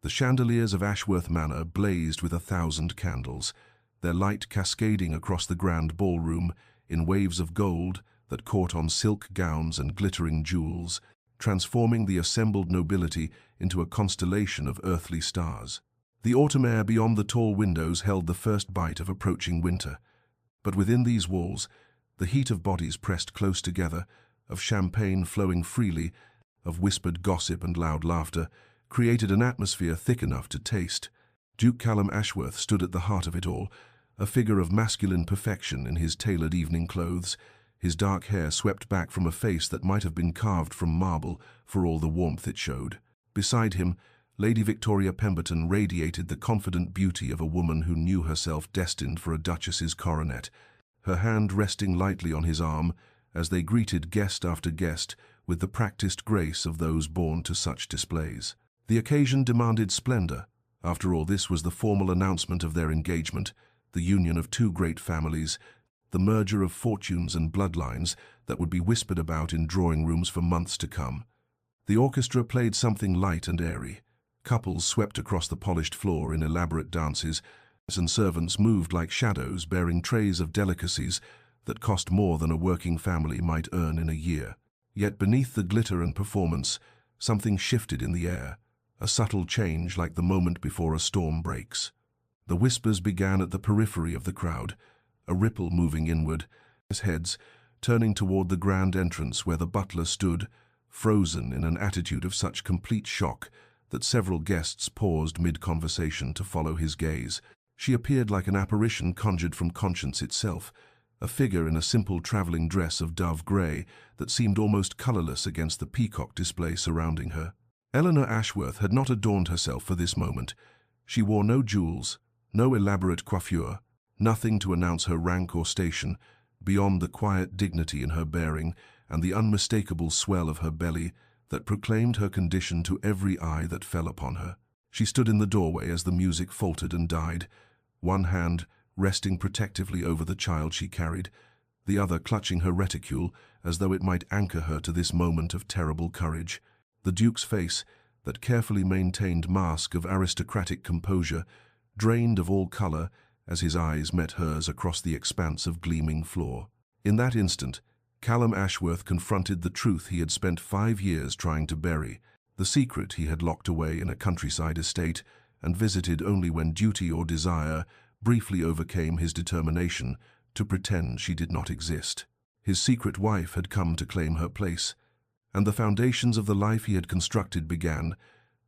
The chandeliers of Ashworth Manor blazed with 1,000 candles, their light cascading across the grand ballroom in waves of gold that caught on silk gowns and glittering jewels, transforming the assembled nobility into a constellation of earthly stars. The autumn air beyond the tall windows held the first bite of approaching winter, but within these walls, the heat of bodies pressed close together, of champagne flowing freely, of whispered gossip and loud laughter, created an atmosphere thick enough to taste. Duke Callum Ashworth stood at the heart of it all, a figure of masculine perfection in his tailored evening clothes, his dark hair swept back from a face that might have been carved from marble for all the warmth it showed. Beside him, Lady Victoria Pemberton radiated the confident beauty of a woman who knew herself destined for a duchess's coronet, her hand resting lightly on his arm as they greeted guest after guest with the practiced grace of those born to such displays. The occasion demanded splendor. After all, this was the formal announcement of their engagement, the union of two great families, the merger of fortunes and bloodlines that would be whispered about in drawing rooms for months to come. The orchestra played something light and airy. Couples swept across the polished floor in elaborate dances, and servants moved like shadows bearing trays of delicacies that cost more than a working family might earn in a year. Yet beneath the glitter and performance, something shifted in the air, a subtle change like the moment before a storm breaks. The whispers began at the periphery of the crowd, a ripple moving inward, his heads turning toward the grand entrance where the butler stood, frozen in an attitude of such complete shock that several guests paused mid-conversation to follow his gaze. She appeared like an apparition conjured from conscience itself, a figure in a simple traveling dress of dove grey that seemed almost colorless against the peacock display surrounding her. Eleanor Ashworth had not adorned herself for this moment. She wore no jewels, no elaborate coiffure, nothing to announce her rank or station, beyond the quiet dignity in her bearing and the unmistakable swell of her belly that proclaimed her condition to every eye that fell upon her. She stood in the doorway as the music faltered and died, one hand resting protectively over the child she carried, the other clutching her reticule as though it might anchor her to this moment of terrible courage. The Duke's face, that carefully maintained mask of aristocratic composure, drained of all color as his eyes met hers across the expanse of gleaming floor. In that instant, Callum Ashworth confronted the truth he had spent 5 years trying to bury, the secret he had locked away in a countryside estate and visited only when duty or desire briefly overcame his determination to pretend she did not exist. His secret wife had come to claim her place, and the foundations of the life he had constructed began,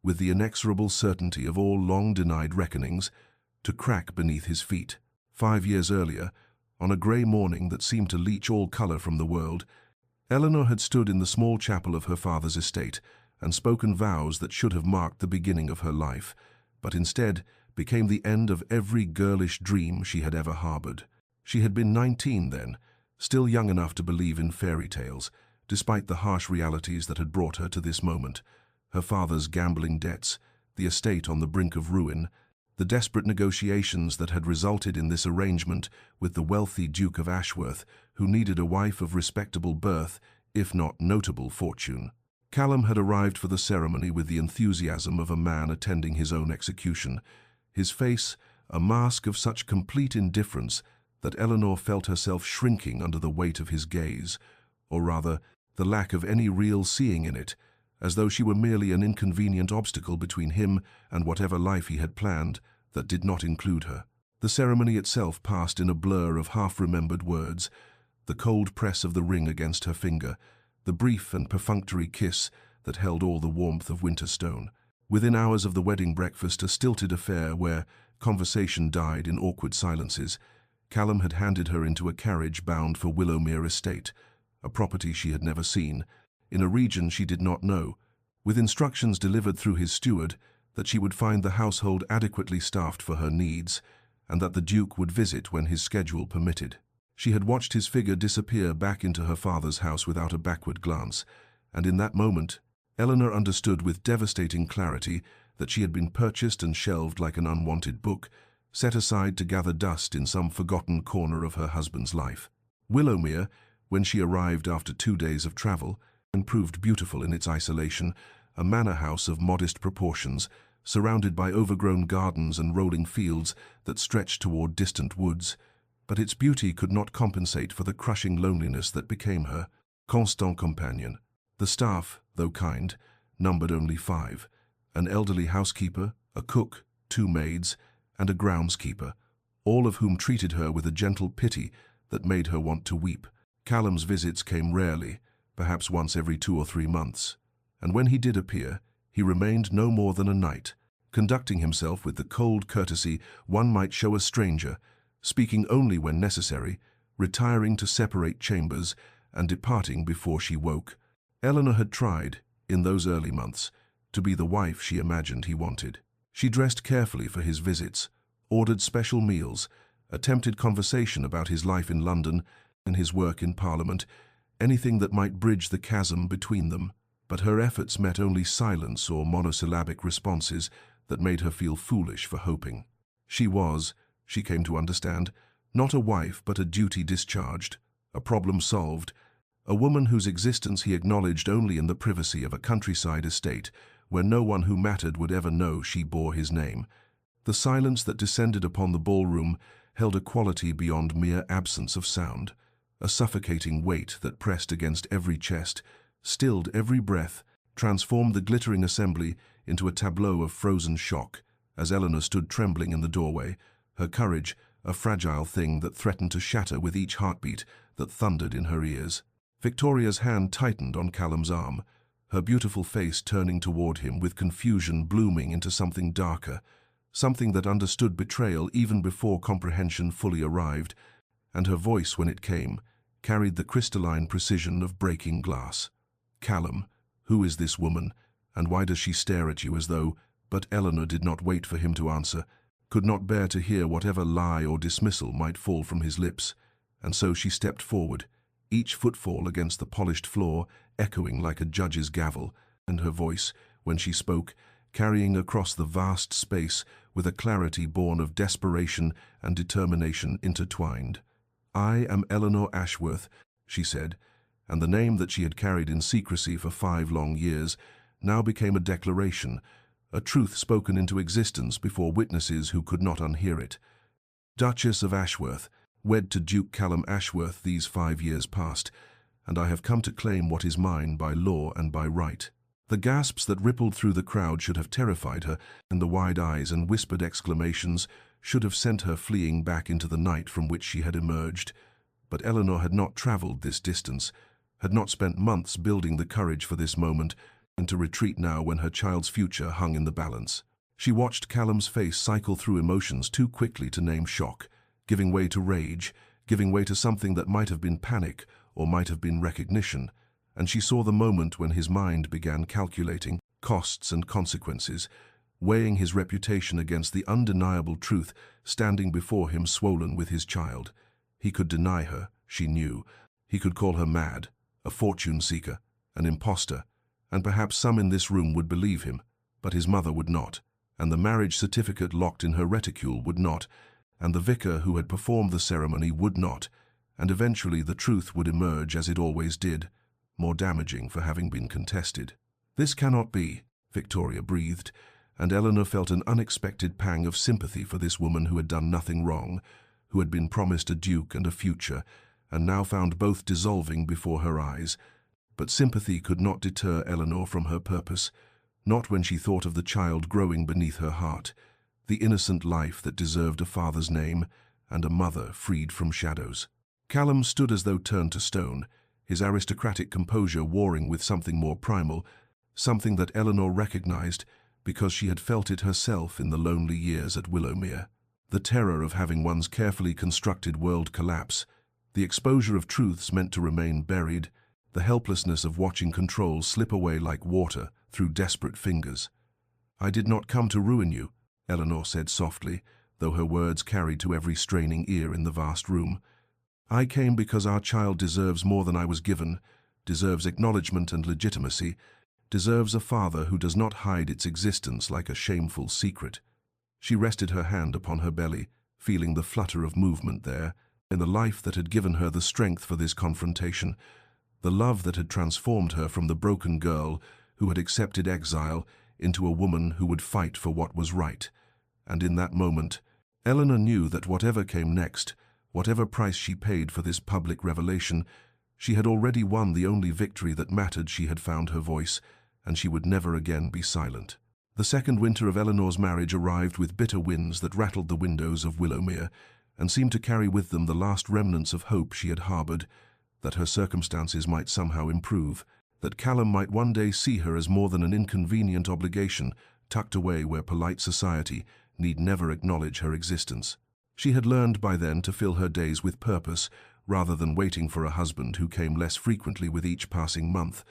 with the inexorable certainty of all long-denied reckonings, to crack beneath his feet. 5 years earlier, on a grey morning that seemed to leach all colour from the world, Eleanor had stood in the small chapel of her father's estate and spoken vows that should have marked the beginning of her life, but instead became the end of every girlish dream she had ever harboured. She had been 19 then, still young enough to believe in fairy tales, despite the harsh realities that had brought her to this moment: her father's gambling debts, the estate on the brink of ruin, the desperate negotiations that had resulted in this arrangement with the wealthy Duke of Ashworth, who needed a wife of respectable birth, if not notable fortune. Callum had arrived for the ceremony with the enthusiasm of a man attending his own execution, his face a mask of such complete indifference that Eleanor felt herself shrinking under the weight of his gaze, or rather, the lack of any real seeing in it, as though she were merely an inconvenient obstacle between him and whatever life he had planned that did not include her. The ceremony itself passed in a blur of half-remembered words: the cold press of the ring against her finger, the brief and perfunctory kiss that held all the warmth of winter stone. Within hours of the wedding breakfast, a stilted affair where conversation died in awkward silences, Callum had handed her into a carriage bound for Willowmere Estate, a property she had never seen, in a region she did not know, with instructions delivered through his steward that she would find the household adequately staffed for her needs, and that the Duke would visit when his schedule permitted. She had watched his figure disappear back into her father's house without a backward glance, and in that moment, Eleanor understood with devastating clarity that she had been purchased and shelved like an unwanted book, set aside to gather dust in some forgotten corner of her husband's life. Willowmere, when she arrived after 2 days of travel, and proved beautiful in its isolation, a manor house of modest proportions, surrounded by overgrown gardens and rolling fields that stretched toward distant woods, but its beauty could not compensate for the crushing loneliness that became her constant companion. The staff, though kind, numbered only 5, an elderly housekeeper, a cook, 2 maids, and a groundskeeper, all of whom treated her with a gentle pity that made her want to weep. Callum's visits came rarely, perhaps once every 2 or 3 months, and when he did appear, he remained no more than a night, conducting himself with the cold courtesy one might show a stranger, speaking only when necessary, retiring to separate chambers, and departing before she woke. Eleanor had tried, in those early months, to be the wife she imagined he wanted. She dressed carefully for his visits, ordered special meals, attempted conversation about his life in London and his work in Parliament, anything that might bridge the chasm between them. But her efforts met only silence or monosyllabic responses that made her feel foolish for hoping. She was, she came to understand, not a wife but a duty discharged, a problem solved, a woman whose existence he acknowledged only in the privacy of a countryside estate where no one who mattered would ever know she bore his name. The silence that descended upon the ballroom held a quality beyond mere absence of sound, a suffocating weight that pressed against every chest, stilled every breath, transformed the glittering assembly into a tableau of frozen shock, as Eleanor stood trembling in the doorway, her courage a fragile thing that threatened to shatter with each heartbeat that thundered in her ears. Victoria's hand tightened on Callum's arm, her beautiful face turning toward him with confusion blooming into something darker, something that understood betrayal even before comprehension fully arrived, and her voice, when it came, carried the crystalline precision of breaking glass. "Callum, who is this woman, and why does she stare at you as though—" But Eleanor did not wait for him to answer, could not bear to hear whatever lie or dismissal might fall from his lips, and so she stepped forward, each footfall against the polished floor echoing like a judge's gavel, and her voice, when she spoke, carrying across the vast space with a clarity born of desperation and determination intertwined. "I am Eleanor Ashworth," she said, and the name that she had carried in secrecy for 5 long years now became a declaration, a truth spoken into existence before witnesses who could not unhear it. "Duchess of Ashworth, wed to Duke Callum Ashworth these 5 years past, and I have come to claim what is mine by law and by right." The gasps that rippled through the crowd should have terrified her, and the wide eyes and whispered exclamations should have sent her fleeing back into the night from which she had emerged. But Eleanor had not travelled this distance, had not spent months building the courage for this moment, and to retreat now when her child's future hung in the balance. She watched Callum's face cycle through emotions too quickly to name shock, giving way to rage, giving way to something that might have been panic or might have been recognition, and she saw the moment when his mind began calculating costs and consequences, weighing his reputation against the undeniable truth standing before him swollen with his child. He could deny her, she knew. He could call her mad, a fortune-seeker, an impostor, and perhaps some in this room would believe him, but his mother would not, and the marriage certificate locked in her reticule would not, and the vicar who had performed the ceremony would not, and eventually the truth would emerge as it always did, more damaging for having been contested. "This cannot be," Victoria breathed, and Eleanor felt an unexpected pang of sympathy for this woman who had done nothing wrong, who had been promised a duke and a future, and now found both dissolving before her eyes. But sympathy could not deter Eleanor from her purpose, not when she thought of the child growing beneath her heart, the innocent life that deserved a father's name, and a mother freed from shadows. Callum stood as though turned to stone, his aristocratic composure warring with something more primal, something that Eleanor recognized because she had felt it herself in the lonely years at Willowmere. The terror of having one's carefully constructed world collapse, the exposure of truths meant to remain buried, the helplessness of watching control slip away like water through desperate fingers. "I did not come to ruin you," Eleanor said softly, though her words carried to every straining ear in the vast room. "I came because our child deserves more than I was given, deserves acknowledgement and legitimacy, deserves a father who does not hide its existence like a shameful secret." She rested her hand upon her belly, feeling the flutter of movement there, in the life that had given her the strength for this confrontation, the love that had transformed her from the broken girl who had accepted exile into a woman who would fight for what was right. And in that moment, Eleanor knew that whatever came next, whatever price she paid for this public revelation, she had already won the only victory that mattered. She had found her voice, and she would never again be silent. The second winter of Eleanor's marriage arrived with bitter winds that rattled the windows of Willowmere and seemed to carry with them the last remnants of hope she had harbored, that her circumstances might somehow improve, that Callum might one day see her as more than an inconvenient obligation tucked away where polite society need never acknowledge her existence. She had learned by then to fill her days with purpose, rather than waiting for a husband who came less frequently with each passing month,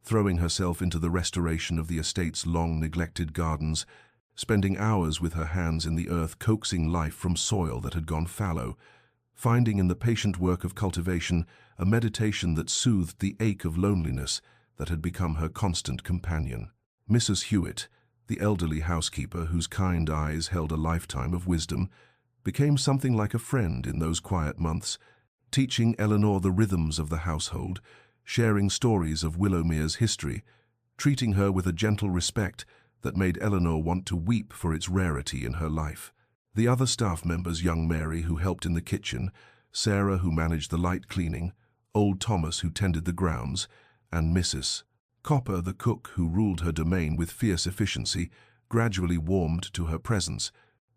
throwing herself into the restoration of the estate's long-neglected gardens, spending hours with her hands in the earth coaxing life from soil that had gone fallow, finding in the patient work of cultivation a meditation that soothed the ache of loneliness that had become her constant companion. Mrs. Hewitt, the elderly housekeeper whose kind eyes held a lifetime of wisdom, became something like a friend in those quiet months, teaching Eleanor the rhythms of the household, sharing stories of Willowmere's history, treating her with a gentle respect that made Eleanor want to weep for its rarity in her life. The other staff members, young Mary who helped in the kitchen, Sarah who managed the light cleaning, old Thomas who tended the grounds, and Mrs. Copper, the cook who ruled her domain with fierce efficiency, gradually warmed to her presence,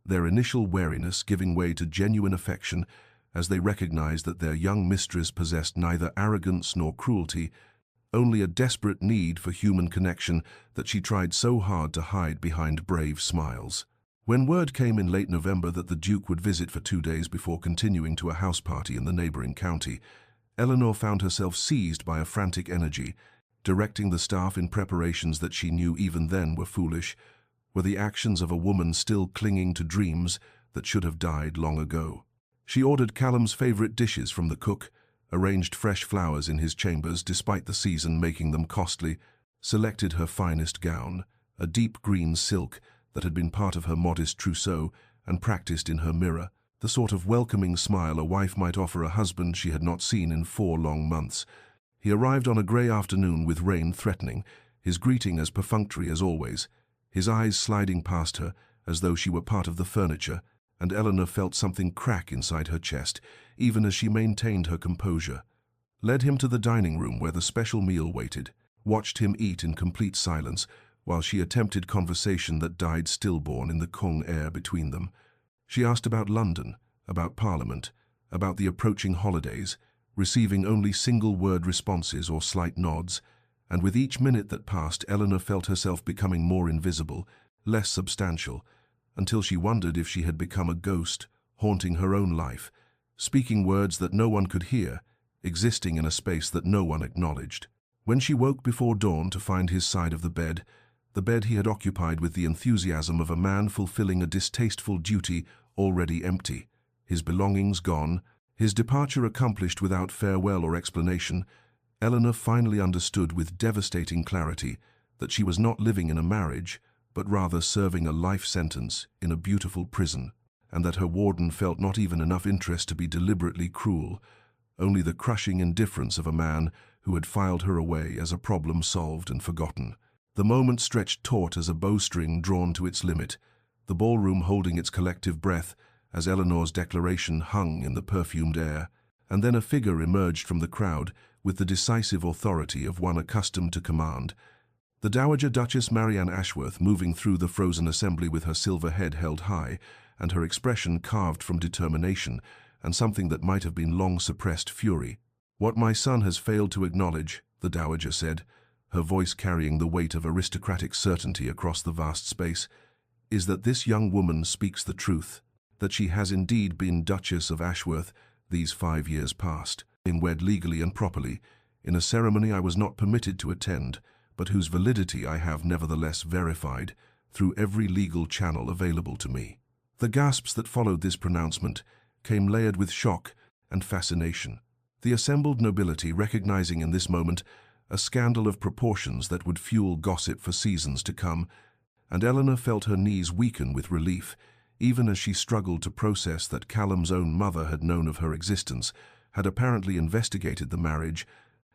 their initial wariness giving way to genuine affection as they recognized that their young mistress possessed neither arrogance nor cruelty, only a desperate need for human connection that she tried so hard to hide behind brave smiles. When word came in late November that the Duke would visit for 2 days before continuing to a house party in the neighboring county, Eleanor found herself seized by a frantic energy, directing the staff in preparations that she knew even then were foolish, were the actions of a woman still clinging to dreams that should have died long ago. She ordered Callum's favorite dishes from the cook, arranged fresh flowers in his chambers despite the season making them costly, selected her finest gown, a deep green silk that had been part of her modest trousseau, and practiced in her mirror, the sort of welcoming smile a wife might offer a husband she had not seen in 4 long months. He arrived on a grey afternoon with rain threatening, his greeting as perfunctory as always, his eyes sliding past her as though she were part of the furniture, and Eleanor felt something crack inside her chest, even as she maintained her composure. Led him to the dining room where the special meal waited, watched him eat in complete silence, while she attempted conversation that died stillborn in the Kung air between them. She asked about London, about Parliament, about the approaching holidays, receiving only single-word responses or slight nods, and with each minute that passed, Eleanor felt herself becoming more invisible, less substantial, until she wondered if she had become a ghost, haunting her own life, speaking words that no one could hear, existing in a space that no one acknowledged. When she woke before dawn to find his side of the bed he had occupied with the enthusiasm of a man fulfilling a distasteful duty already empty, his belongings gone, his departure accomplished without farewell or explanation, Eleanor finally understood with devastating clarity that she was not living in a marriage, but rather serving a life sentence in a beautiful prison, and that her warden felt not even enough interest to be deliberately cruel, only the crushing indifference of a man who had filed her away as a problem solved and forgotten. The moment stretched taut as a bowstring drawn to its limit, the ballroom holding its collective breath as Eleanor's declaration hung in the perfumed air, and then a figure emerged from the crowd with the decisive authority of one accustomed to command. The Dowager Duchess Marianne Ashworth moving through the frozen assembly with her silver head held high, and her expression carved from determination and something that might have been long-suppressed fury. "What my son has failed to acknowledge," the Dowager said, her voice carrying the weight of aristocratic certainty across the vast space, "is that this young woman speaks the truth, that she has indeed been Duchess of Ashworth these 5 years past, being wed legally and properly, in a ceremony I was not permitted to attend, but whose validity I have nevertheless verified through every legal channel available to me." The gasps that followed this pronouncement came layered with shock and fascination, the assembled nobility recognizing in this moment a scandal of proportions that would fuel gossip for seasons to come, and Eleanor felt her knees weaken with relief, even as she struggled to process that Callum's own mother had known of her existence, had apparently investigated the marriage,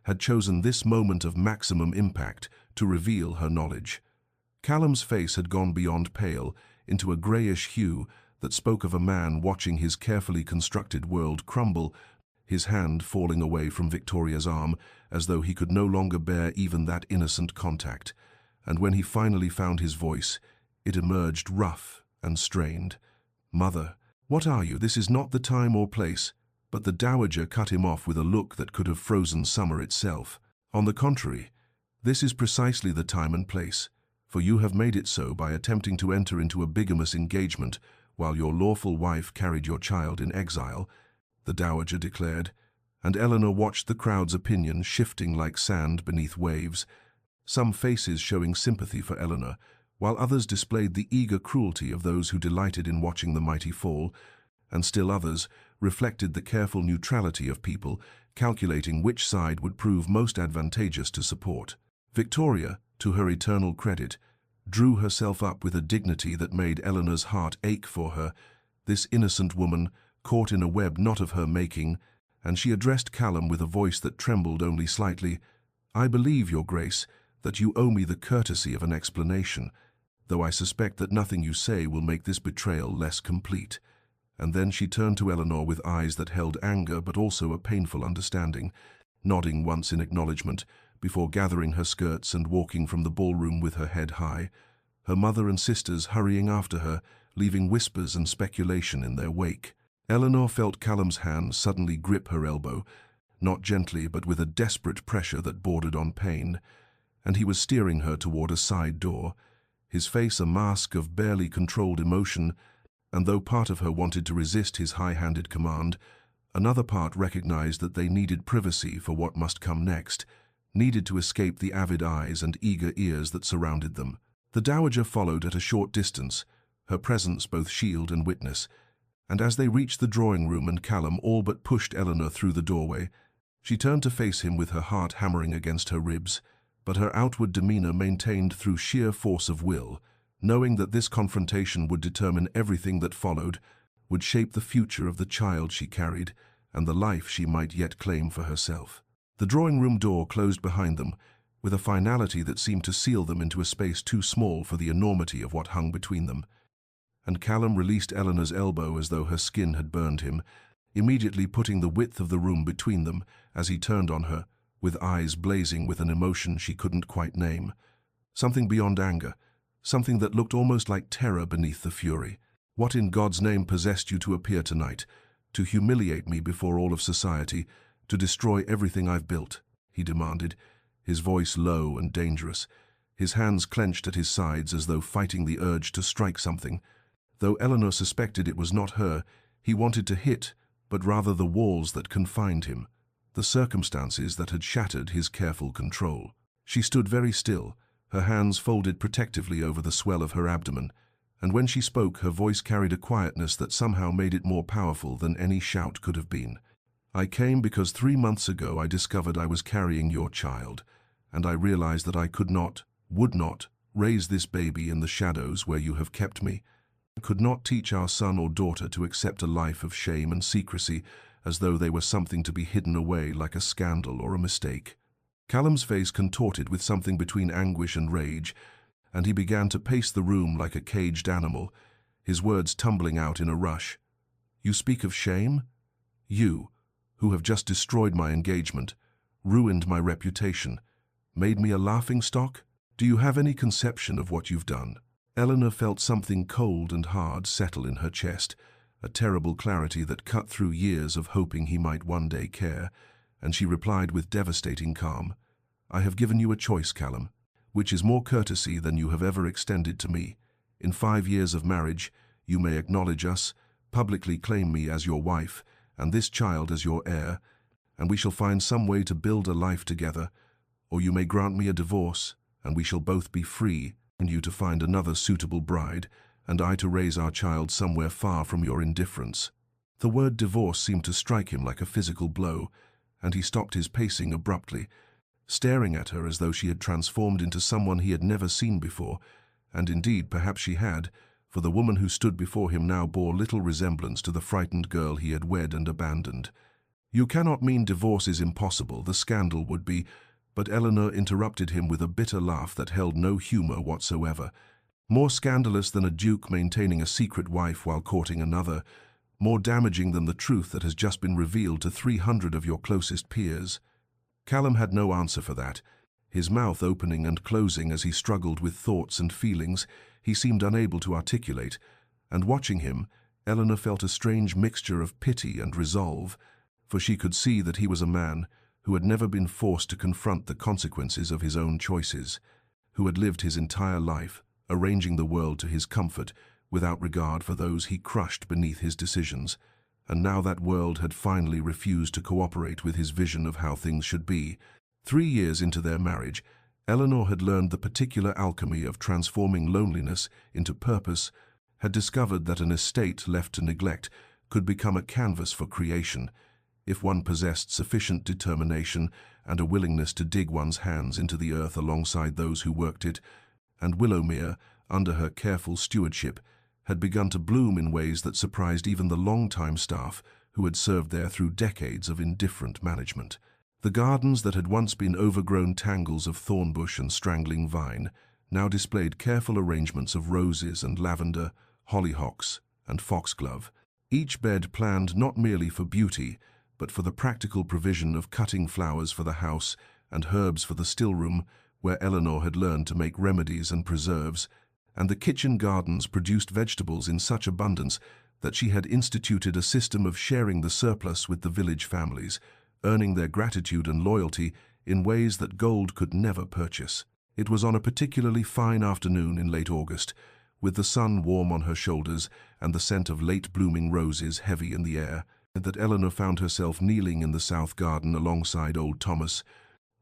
had chosen this moment of maximum impact to reveal her knowledge. Callum's face had gone beyond pale into a greyish hue that spoke of a man watching his carefully constructed world crumble, his hand falling away from Victoria's arm as though he could no longer bear even that innocent contact. And when he finally found his voice, it emerged rough and strained. "Mother, what are you? This is not the time or place." But the dowager cut him off with a look that could have frozen summer itself. "On the contrary, this is precisely the time and place, for you have made it so by attempting to enter into a bigamous engagement while your lawful wife carried your child in exile," the dowager declared, and Eleanor watched the crowd's opinion shifting like sand beneath waves, some faces showing sympathy for Eleanor, while others displayed the eager cruelty of those who delighted in watching the mighty fall, and still others reflected the careful neutrality of people calculating which side would prove most advantageous to support. Victoria, to her eternal credit, drew herself up with a dignity that made Eleanor's heart ache for her, this innocent woman caught in a web not of her making, and she addressed Callum with a voice that trembled only slightly. "I believe, Your Grace, that you owe me the courtesy of an explanation, though I suspect that nothing you say will make this betrayal less complete." And then she turned to Eleanor with eyes that held anger but also a painful understanding, nodding once in acknowledgement, before gathering her skirts and walking from the ballroom with her head high, her mother and sisters hurrying after her, leaving whispers and speculation in their wake. Eleanor felt Callum's hand suddenly grip her elbow, not gently but with a desperate pressure that bordered on pain, and he was steering her toward a side door, his face a mask of barely controlled emotion, and though part of her wanted to resist his high-handed command, another part recognized that they needed privacy for what must come next, needed to escape the avid eyes and eager ears that surrounded them. The dowager followed at a short distance, her presence both shield and witness, and as they reached the drawing room and Callum all but pushed Eleanor through the doorway, she turned to face him with her heart hammering against her ribs, but her outward demeanor maintained through sheer force of will, knowing that this confrontation would determine everything that followed, would shape the future of the child she carried and the life she might yet claim for herself. The drawing-room door closed behind them, with a finality that seemed to seal them into a space too small for the enormity of what hung between them. And Callum released Eleanor's elbow as though her skin had burned him, immediately putting the width of the room between them as he turned on her, with eyes blazing with an emotion she couldn't quite name. Something beyond anger, something that looked almost like terror beneath the fury. "What in God's name possessed you to appear tonight, to humiliate me before all of society, to destroy everything I've built?" he demanded, his voice low and dangerous, his hands clenched at his sides as though fighting the urge to strike something. Though Eleanor suspected it was not her, he wanted to hit, but rather the walls that confined him, the circumstances that had shattered his careful control. She stood very still, her hands folded protectively over the swell of her abdomen, and when she spoke, her voice carried a quietness that somehow made it more powerful than any shout could have been. "I came because 3 months ago I discovered I was carrying your child, and I realized that I could not, would not, raise this baby in the shadows where you have kept me. I could not teach our son or daughter to accept a life of shame and secrecy as though they were something to be hidden away like a scandal or a mistake." Callum's face contorted with something between anguish and rage, and he began to pace the room like a caged animal, his words tumbling out in a rush. "You speak of shame? You, who have just destroyed my engagement, ruined my reputation, made me a laughingstock? Do you have any conception of what you've done?" Eleanor felt something cold and hard settle in her chest, a terrible clarity that cut through years of hoping he might one day care, and she replied with devastating calm, "I have given you a choice, Callum, which is more courtesy than you have ever extended to me. In 5 years of marriage, you may acknowledge us, publicly claim me as your wife, and this child as your heir, and we shall find some way to build a life together, or you may grant me a divorce, and we shall both be free, and you to find another suitable bride, and I to raise our child somewhere far from your indifference." The word divorce seemed to strike him like a physical blow, and he stopped his pacing abruptly, staring at her as though she had transformed into someone he had never seen before, and indeed perhaps she had, for the woman who stood before him now bore little resemblance to the frightened girl he had wed and abandoned. "You cannot mean divorce is impossible, the scandal would be, But Eleanor interrupted him with a bitter laugh that held no humor whatsoever. More scandalous than a duke maintaining a secret wife while courting another, more damaging than the truth that has just been revealed to 300 of your closest peers. Callum had no answer for that, his mouth opening and closing as he struggled with thoughts and feelings he seemed unable to articulate, and watching him, Eleanor felt a strange mixture of pity and resolve, for she could see that he was a man who had never been forced to confront the consequences of his own choices, who had lived his entire life arranging the world to his comfort without regard for those he crushed beneath his decisions, and now that world had finally refused to cooperate with his vision of how things should be. 3 years into their marriage, Eleanor had learned the particular alchemy of transforming loneliness into purpose, had discovered that an estate left to neglect could become a canvas for creation, if one possessed sufficient determination and a willingness to dig one's hands into the earth alongside those who worked it, and Willowmere, under her careful stewardship, had begun to bloom in ways that surprised even the long-time staff who had served there through decades of indifferent management. The gardens that had once been overgrown tangles of thornbush and strangling vine now displayed careful arrangements of roses and lavender, hollyhocks and foxglove, each bed planned not merely for beauty, but for the practical provision of cutting flowers for the house and herbs for the still-room, where Eleanor had learned to make remedies and preserves, and the kitchen gardens produced vegetables in such abundance that she had instituted a system of sharing the surplus with the village families, earning their gratitude and loyalty in ways that gold could never purchase. It was on a particularly fine afternoon in late August, with the sun warm on her shoulders and the scent of late-blooming roses heavy in the air, that Eleanor found herself kneeling in the south garden alongside old Thomas,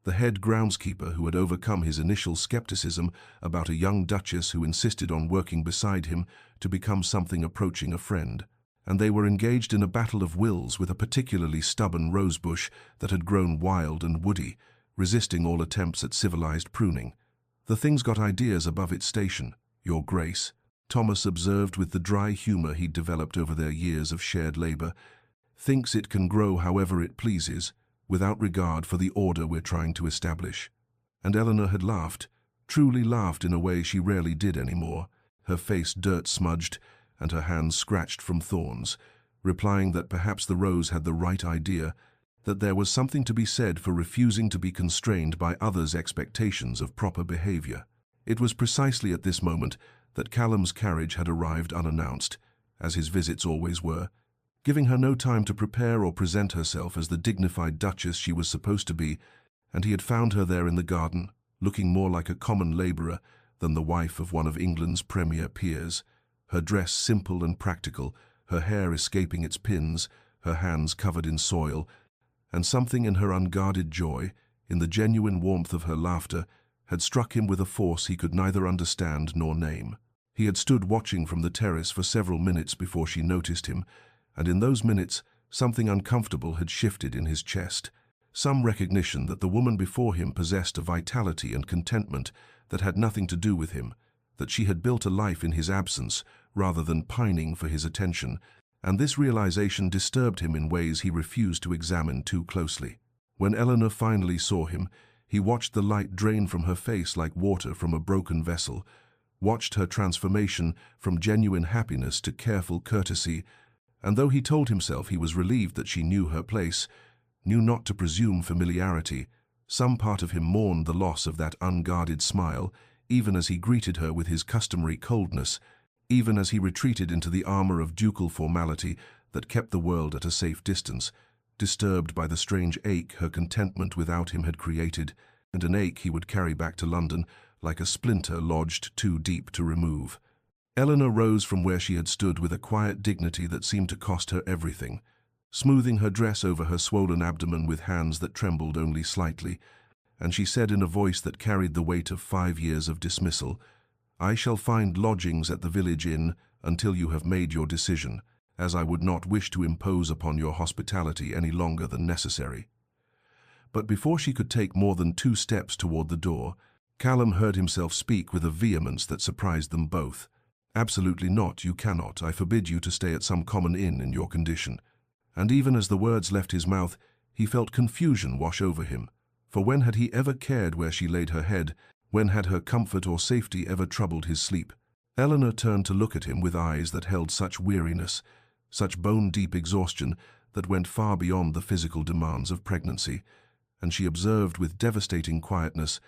the head groundskeeper who had overcome his initial skepticism about a young duchess who insisted on working beside him to become something approaching a friend. And they were engaged in a battle of wills with a particularly stubborn rosebush that had grown wild and woody, resisting all attempts at civilized pruning. "The thing's got ideas above its station, Your Grace," Thomas observed with the dry humor he'd developed over their years of shared labor. "Thinks it can grow however it pleases, without regard for the order we're trying to establish." And Eleanor had laughed, truly laughed in a way she rarely did anymore, her face dirt-smudged and her hands scratched from thorns, replying that perhaps the rose had the right idea, that there was something to be said for refusing to be constrained by others' expectations of proper behavior. It was precisely at this moment that Callum's carriage had arrived unannounced, as his visits always were, giving her no time to prepare or present herself as the dignified duchess she was supposed to be, and he had found her there in the garden, looking more like a common labourer than the wife of one of England's premier peers, her dress simple and practical, her hair escaping its pins, her hands covered in soil, and something in her unguarded joy, in the genuine warmth of her laughter, had struck him with a force he could neither understand nor name. He had stood watching from the terrace for several minutes before she noticed him, and in those minutes something uncomfortable had shifted in his chest, some recognition that the woman before him possessed a vitality and contentment that had nothing to do with him, that she had built a life in his absence rather than pining for his attention, and this realization disturbed him in ways he refused to examine too closely. When Eleanor finally saw him, he watched the light drain from her face like water from a broken vessel, watched her transformation from genuine happiness to careful courtesy, and though he told himself he was relieved that she knew her place, knew not to presume familiarity, some part of him mourned the loss of that unguarded smile, even as he greeted her with his customary coldness, even as he retreated into the armor of ducal formality that kept the world at a safe distance, disturbed by the strange ache her contentment without him had created, and an ache he would carry back to London like a splinter lodged too deep to remove. Eleanor rose from where she had stood with a quiet dignity that seemed to cost her everything, smoothing her dress over her swollen abdomen with hands that trembled only slightly, and she said in a voice that carried the weight of 5 years of dismissal, "I shall find lodgings at the village inn until you have made your decision, as I would not wish to impose upon your hospitality any longer than necessary." But before she could take more than 2 steps toward the door, Callum heard himself speak with a vehemence that surprised them both. "Absolutely not, you cannot. I forbid you to stay at some common inn in your condition." And even as the words left his mouth, he felt confusion wash over him, For when had he ever cared where she laid her head? When had her comfort or safety ever troubled his sleep? Eleanor turned to look at him with eyes that held such weariness, such bone-deep exhaustion that went far beyond the physical demands of pregnancy, and she observed with devastating quietness,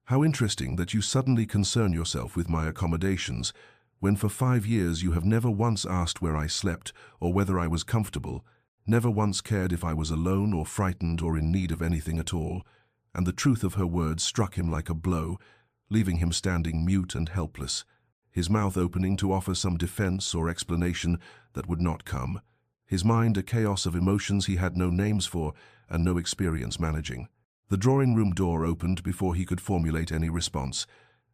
"How interesting that you suddenly concern yourself with my accommodations, when for 5 years you have never once asked where I slept or whether I was comfortable, never once cared if I was alone or frightened or in need of anything at all." And the truth of her words struck him like a blow, leaving him standing mute and helpless, his mouth opening to offer some defense or explanation that would not come, his mind a chaos of emotions he had no names for and no experience managing. The drawing-room door opened before he could formulate any response,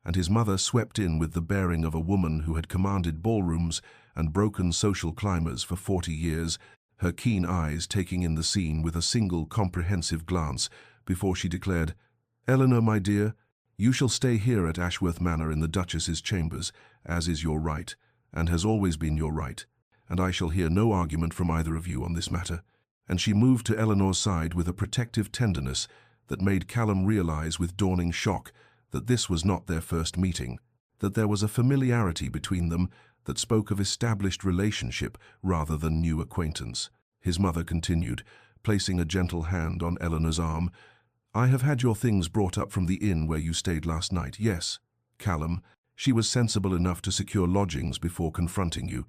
and his mother swept in with the bearing of a woman who had commanded ballrooms and broken social climbers for 40 years, her keen eyes taking in the scene with a single comprehensive glance before she declared, "Eleanor, my dear, you shall stay here at Ashworth Manor in the Duchess's chambers, as is your right, and has always been your right, and I shall hear no argument from either of you on this matter." And she moved to Eleanor's side with a protective tenderness that made Callum realize with dawning shock that this was not their first meeting, that there was a familiarity between them that spoke of established relationship rather than new acquaintance. His mother continued, placing a gentle hand on Eleanor's arm, "I have had your things brought up from the inn where you stayed last night, yes, Callum. She was sensible enough to secure lodgings before confronting you,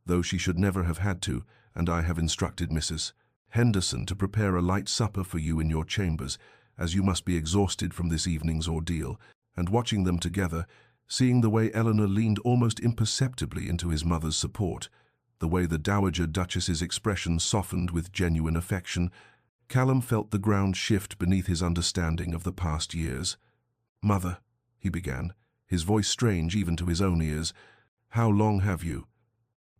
though she should never have had to, and I have instructed Mrs. Henderson to prepare a light supper for you in your chambers, as you must be exhausted from this evening's ordeal." And watching them together, seeing the way Eleanor leaned almost imperceptibly into his mother's support, the way the Dowager Duchess's expression softened with genuine affection, Callum felt the ground shift beneath his understanding of the past years. "Mother," he began, his voice strange even to his own ears, "how long have you?"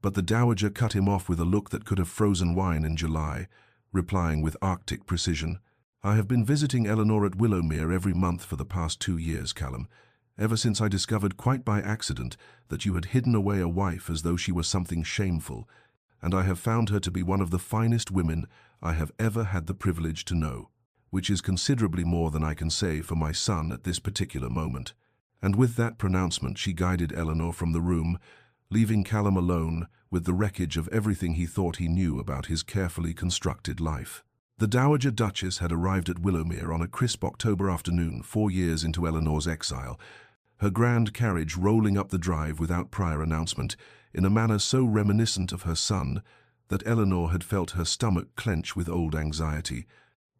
But the Dowager cut him off with a look that could have frozen wine in July, replying with Arctic precision, "I have been visiting Eleanor at Willowmere every month for the past 2 years, Callum, ever since I discovered quite by accident that you had hidden away a wife as though she were something shameful, and I have found her to be one of the finest women I have ever had the privilege to know, which is considerably more than I can say for my son at this particular moment." And with that pronouncement she guided Eleanor from the room, leaving Callum alone with the wreckage of everything he thought he knew about his carefully constructed life. The Dowager Duchess had arrived at Willowmere on a crisp October afternoon 4 years into Eleanor's exile, her grand carriage rolling up the drive without prior announcement, in a manner so reminiscent of her son that Eleanor had felt her stomach clench with old anxiety.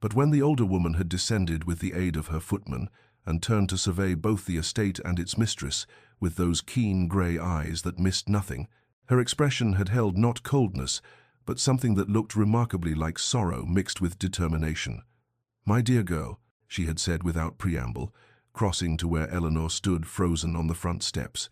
But when the older woman had descended with the aid of her footman and turned to survey both the estate and its mistress with those keen grey eyes that missed nothing, her expression had held not coldness, but something that looked remarkably like sorrow mixed with determination. "My dear girl," she had said without preamble, crossing to where Eleanor stood frozen on the front steps,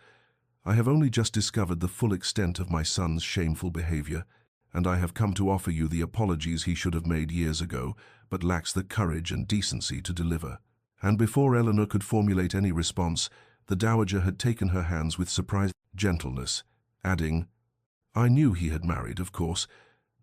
"I have only just discovered the full extent of my son's shameful behavior, and I have come to offer you the apologies he should have made years ago, but lacks the courage and decency to deliver." And before Eleanor could formulate any response, the Dowager had taken her hands with surprising gentleness, adding, "I knew he had married, of course,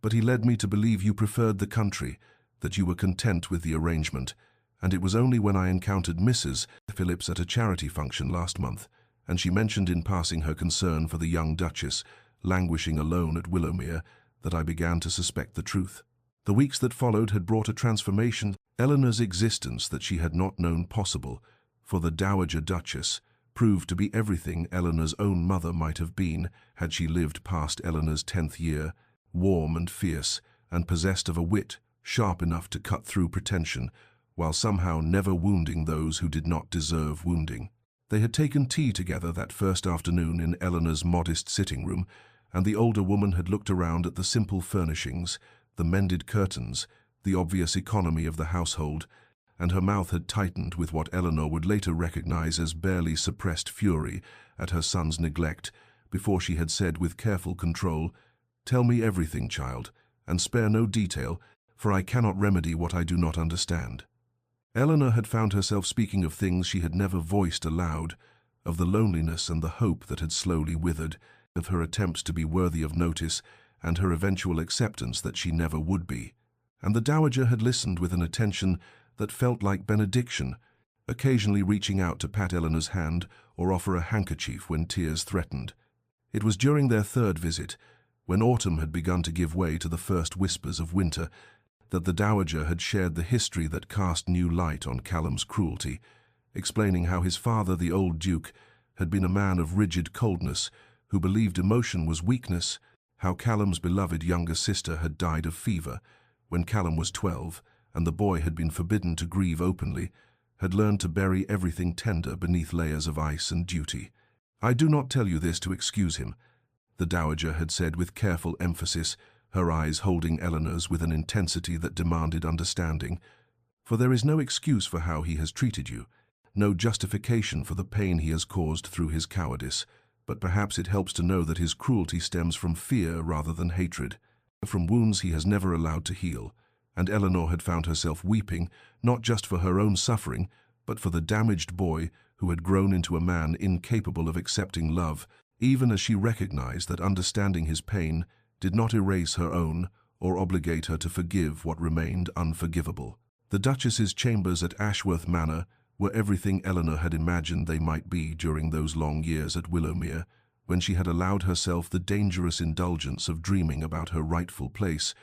but he led me to believe you preferred the country, that you were content with the arrangement, and it was only when I encountered Mrs. Phillips at a charity function last month, and she mentioned in passing her concern for the young Duchess, languishing alone at Willowmere, that I began to suspect the truth." The weeks that followed had brought a transformation Eleanor's existence that she had not known possible, for the Dowager Duchess proved to be everything Eleanor's own mother might have been had she lived past Eleanor's 10th year, warm and fierce, and possessed of a wit sharp enough to cut through pretension, while somehow never wounding those who did not deserve wounding. They had taken tea together that first afternoon in Eleanor's modest sitting room, and the older woman had looked around at the simple furnishings, the mended curtains, the obvious economy of the household, and her mouth had tightened with what Eleanor would later recognize as barely suppressed fury at her son's neglect, before she had said with careful control, "Tell me everything, child, and spare no detail, for I cannot remedy what I do not understand." Eleanor had found herself speaking of things she had never voiced aloud, of the loneliness and the hope that had slowly withered, of her attempts to be worthy of notice, and her eventual acceptance that she never would be. And the Dowager had listened with an attention that felt like benediction, occasionally reaching out to pat Eleanor's hand or offer a handkerchief when tears threatened. It was during their third visit, when autumn had begun to give way to the first whispers of winter, that the Dowager had shared the history that cast new light on Callum's cruelty, explaining how his father, the old Duke, had been a man of rigid coldness, who believed emotion was weakness, how Callum's beloved younger sister had died of fever when Callum was 12, and the boy had been forbidden to grieve openly, had learned to bury everything tender beneath layers of ice and duty. "I do not tell you this to excuse him," the Dowager had said with careful emphasis, her eyes holding Eleanor's with an intensity that demanded understanding. "For there is no excuse for how he has treated you, no justification for the pain he has caused through his cowardice, but perhaps it helps to know that his cruelty stems from fear rather than hatred, from wounds he has never allowed to heal." And Eleanor had found herself weeping, not just for her own suffering, but for the damaged boy who had grown into a man incapable of accepting love, even as she recognized that understanding his pain did not erase her own or obligate her to forgive what remained unforgivable. The Duchess's chambers at Ashworth Manor were everything Eleanor had imagined they might be during those long years at Willowmere, when she had allowed herself the dangerous indulgence of dreaming about her rightful place.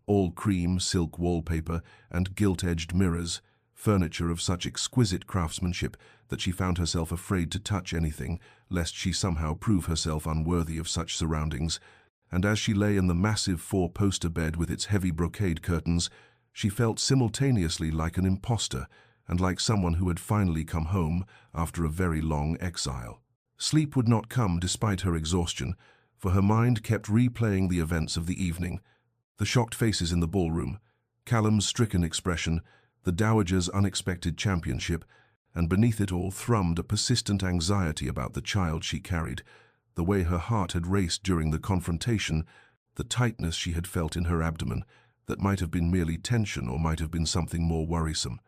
All cream, silk wallpaper, and gilt-edged mirrors, furniture of such exquisite craftsmanship that she found herself afraid to touch anything, lest she somehow prove herself unworthy of such surroundings. And as she lay in the massive four-poster bed with its heavy brocade curtains, she felt simultaneously like an imposter and like someone who had finally come home after a very long exile. Sleep would not come despite her exhaustion, for her mind kept replaying the events of the evening. The shocked faces in the ballroom, Callum's stricken expression, the Dowager's unexpected championship, and beneath it all thrummed a persistent anxiety about the child she carried, the way her heart had raced during the confrontation, the tightness she had felt in her abdomen, that might have been merely tension or might have been something more worrisome.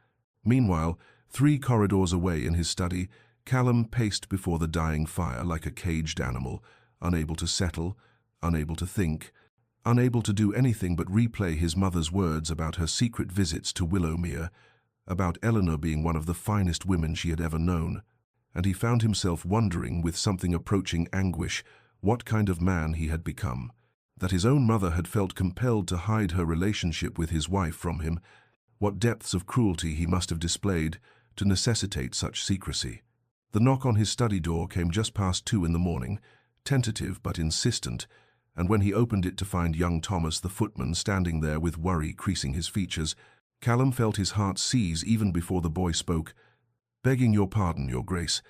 Meanwhile, 3 corridors away in his study, Callum paced before the dying fire like a caged animal, unable to settle, unable to think, unable to do anything but replay his mother's words about her secret visits to Willowmere, about Eleanor being one of the finest women she had ever known. And he found himself wondering with something approaching anguish what kind of man he had become, that his own mother had felt compelled to hide her relationship with his wife from him, what depths of cruelty he must have displayed to necessitate such secrecy. The knock on his study door came just past 2 in the morning, tentative but insistent, and when he opened it to find young Thomas the footman standing there with worry creasing his features, Callum felt his heart seize even before the boy spoke. "Begging your pardon, Your Grace,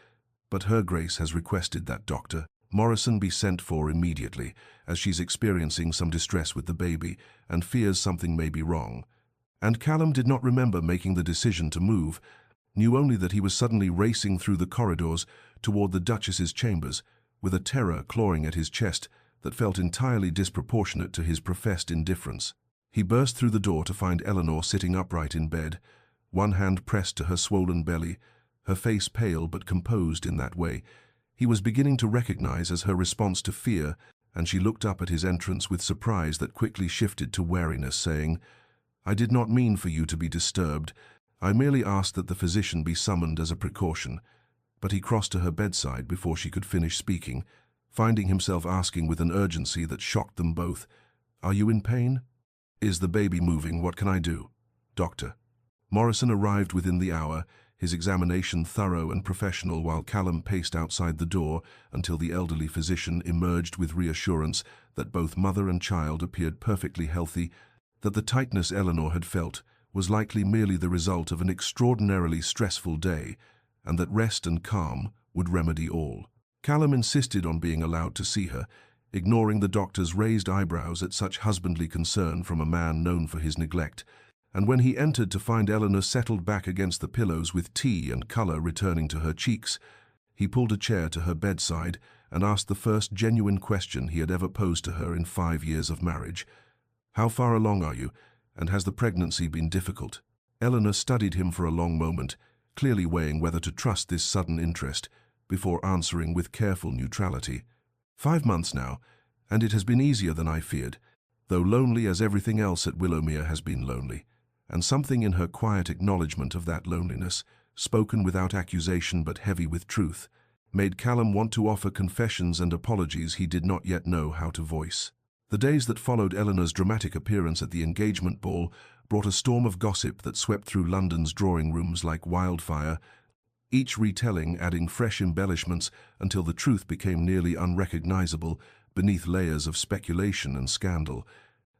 but Her Grace has requested that Dr. Morrison be sent for immediately, as she's experiencing some distress with the baby and fears something may be wrong." And Callum did not remember making the decision to move, knew only that he was suddenly racing through the corridors toward the Duchess's chambers, with a terror clawing at his chest that felt entirely disproportionate to his professed indifference. He burst through the door to find Eleanor sitting upright in bed, one hand pressed to her swollen belly, her face pale but composed in that way he was beginning to recognize as her response to fear, and she looked up at his entrance with surprise that quickly shifted to wariness, saying, "I did not mean for you to be disturbed. I merely asked that the physician be summoned as a precaution." But he crossed to her bedside before she could finish speaking, finding himself asking with an urgency that shocked them both, "Are you in pain? Is the baby moving? What can I do?" "Doctor." Morrison arrived within the hour, his examination thorough and professional, while Callum paced outside the door until the elderly physician emerged with reassurance that both mother and child appeared perfectly healthy, that the tightness Eleanor had felt was likely merely the result of an extraordinarily stressful day, and that rest and calm would remedy all. Callum insisted on being allowed to see her, ignoring the doctor's raised eyebrows at such husbandly concern from a man known for his neglect, and when he entered to find Eleanor settled back against the pillows with tea and colour returning to her cheeks, he pulled a chair to her bedside and asked the first genuine question he had ever posed to her in 5 years of marriage. "How far along are you, and has the pregnancy been difficult?" Eleanor studied him for a long moment, clearly weighing whether to trust this sudden interest, before answering with careful neutrality. 5 months now, and it has been easier than I feared, though lonely as everything else at Willowmere has been lonely. and something in her quiet acknowledgement of that loneliness, spoken without accusation but heavy with truth, made Callum want to offer confessions and apologies he did not yet know how to voice. The days that followed Eleanor's dramatic appearance at the engagement ball brought a storm of gossip that swept through London's drawing rooms like wildfire, each retelling adding fresh embellishments until the truth became nearly unrecognizable beneath layers of speculation and scandal,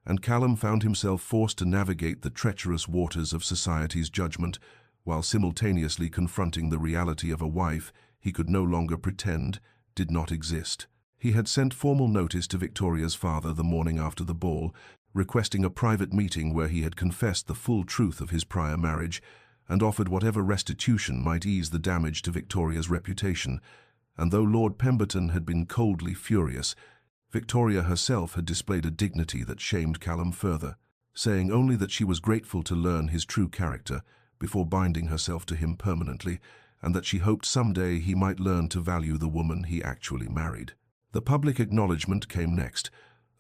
and Callum found himself forced to navigate the treacherous waters of society's judgment while simultaneously confronting the reality of a wife he could no longer pretend did not exist. He had sent formal notice to Victoria's father the morning after the ball, requesting a private meeting where he had confessed the full truth of his prior marriage and offered whatever restitution might ease the damage to Victoria's reputation. And though Lord Pemberton had been coldly furious, Victoria herself had displayed a dignity that shamed Callum further, saying only that she was grateful to learn his true character before binding herself to him permanently, and that she hoped someday he might learn to value the woman he actually married. The public acknowledgement came next,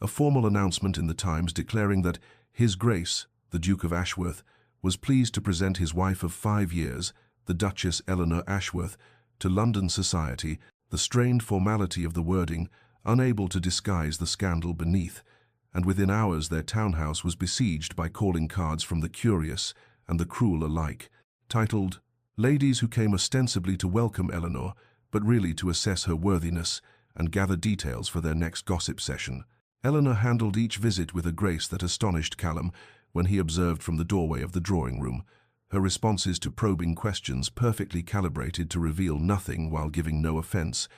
a formal announcement in the Times declaring that His Grace, the Duke of Ashworth, was pleased to present his wife of 5 years, the Duchess Eleanor Ashworth, to London society, the strained formality of the wording unable to disguise the scandal beneath, and within hours their townhouse was besieged by calling cards from the curious and the cruel alike, titled, "Ladies who came ostensibly to welcome Eleanor, but really to assess her worthiness and gather details for their next gossip session." Eleanor handled each visit with a grace that astonished Callum when he observed from the doorway of the drawing room, her responses to probing questions perfectly calibrated to reveal nothing while giving no offense,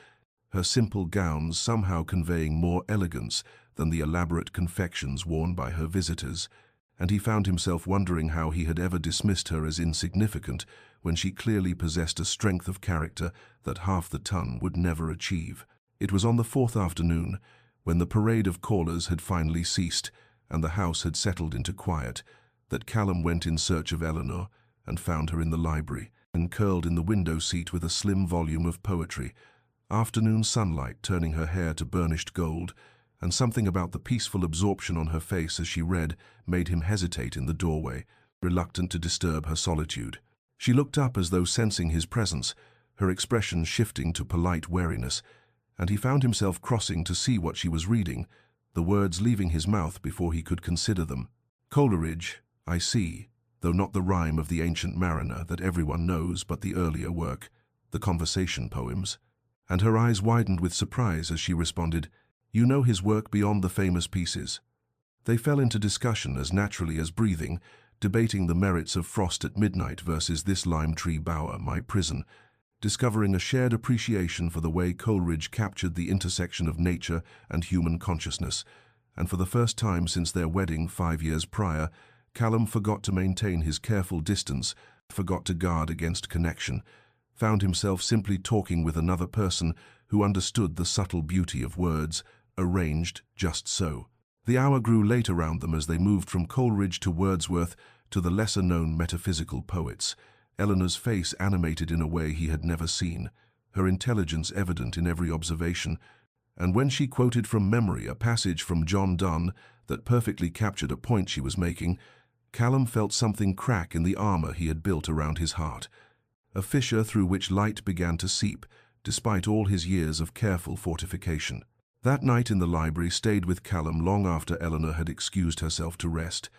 her simple gowns somehow conveying more elegance than the elaborate confections worn by her visitors, and he found himself wondering how he had ever dismissed her as insignificant when she clearly possessed a strength of character that half the ton would never achieve. It was on the 4th afternoon, when the parade of callers had finally ceased and the house had settled into quiet, that Callum went in search of Eleanor and found her in the library, and curled in the window seat with a slim volume of poetry, afternoon sunlight turning her hair to burnished gold, and something about the peaceful absorption on her face as she read made him hesitate in the doorway, reluctant to disturb her solitude. She looked up as though sensing his presence, her expression shifting to polite wariness, and he found himself crossing to see what she was reading, the words leaving his mouth before he could consider them. "Coleridge, I see, though not the rhyme of the Ancient Mariner that everyone knows but the earlier work, the conversation poems." And her eyes widened with surprise as she responded, "You know his work beyond the famous pieces." They fell into discussion as naturally as breathing, debating the merits of Frost at Midnight versus This Lime Tree Bower, My Prison, discovering a shared appreciation for the way Coleridge captured the intersection of nature and human consciousness, and for the first time since their wedding 5 years prior, Callum forgot to maintain his careful distance, forgot to guard against connection, found himself simply talking with another person who understood the subtle beauty of words, arranged just so. The hour grew late around them as they moved from Coleridge to Wordsworth to the lesser-known metaphysical poets, Eleanor's face animated in a way he had never seen, her intelligence evident in every observation, and when she quoted from memory a passage from John Donne that perfectly captured a point she was making, Callum felt something crack in the armor he had built around his heart, a fissure through which light began to seep, despite all his years of careful fortification. That night in the library stayed with Callum long after Eleanor had excused herself to rest,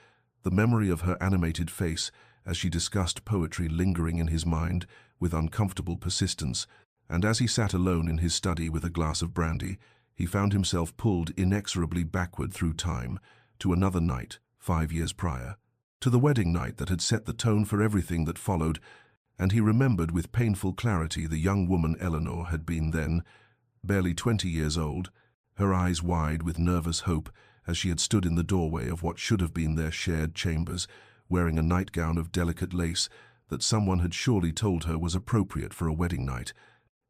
the memory of her animated face as she discussed poetry lingering in his mind with uncomfortable persistence, and as he sat alone in his study with a glass of brandy, he found himself pulled inexorably backward through time to another night 5 years prior, to the wedding night that had set the tone for everything that followed, and he remembered with painful clarity the young woman Eleanor had been then, barely 20 years old, her eyes wide with nervous hope as she had stood in the doorway of what should have been their shared chambers, wearing a nightgown of delicate lace that someone had surely told her was appropriate for a wedding night.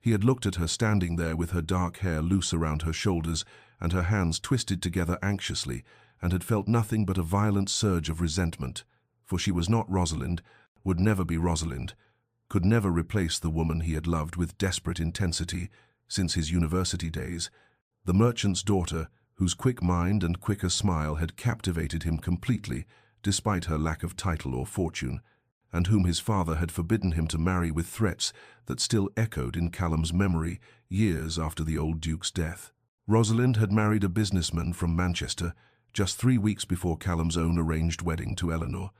He had looked at her standing there with her dark hair loose around her shoulders and her hands twisted together anxiously, and had felt nothing but a violent surge of resentment, for she was not Rosalind, would never be Rosalind, could never replace the woman he had loved with desperate intensity since his university days, the merchant's daughter whose quick mind and quicker smile had captivated him completely despite her lack of title or fortune, and whom his father had forbidden him to marry, with threats that still echoed in Callum's memory years after the old Duke's death. Rosalind had married a businessman from Manchester just 3 weeks before Callum's own arranged wedding to Eleanor,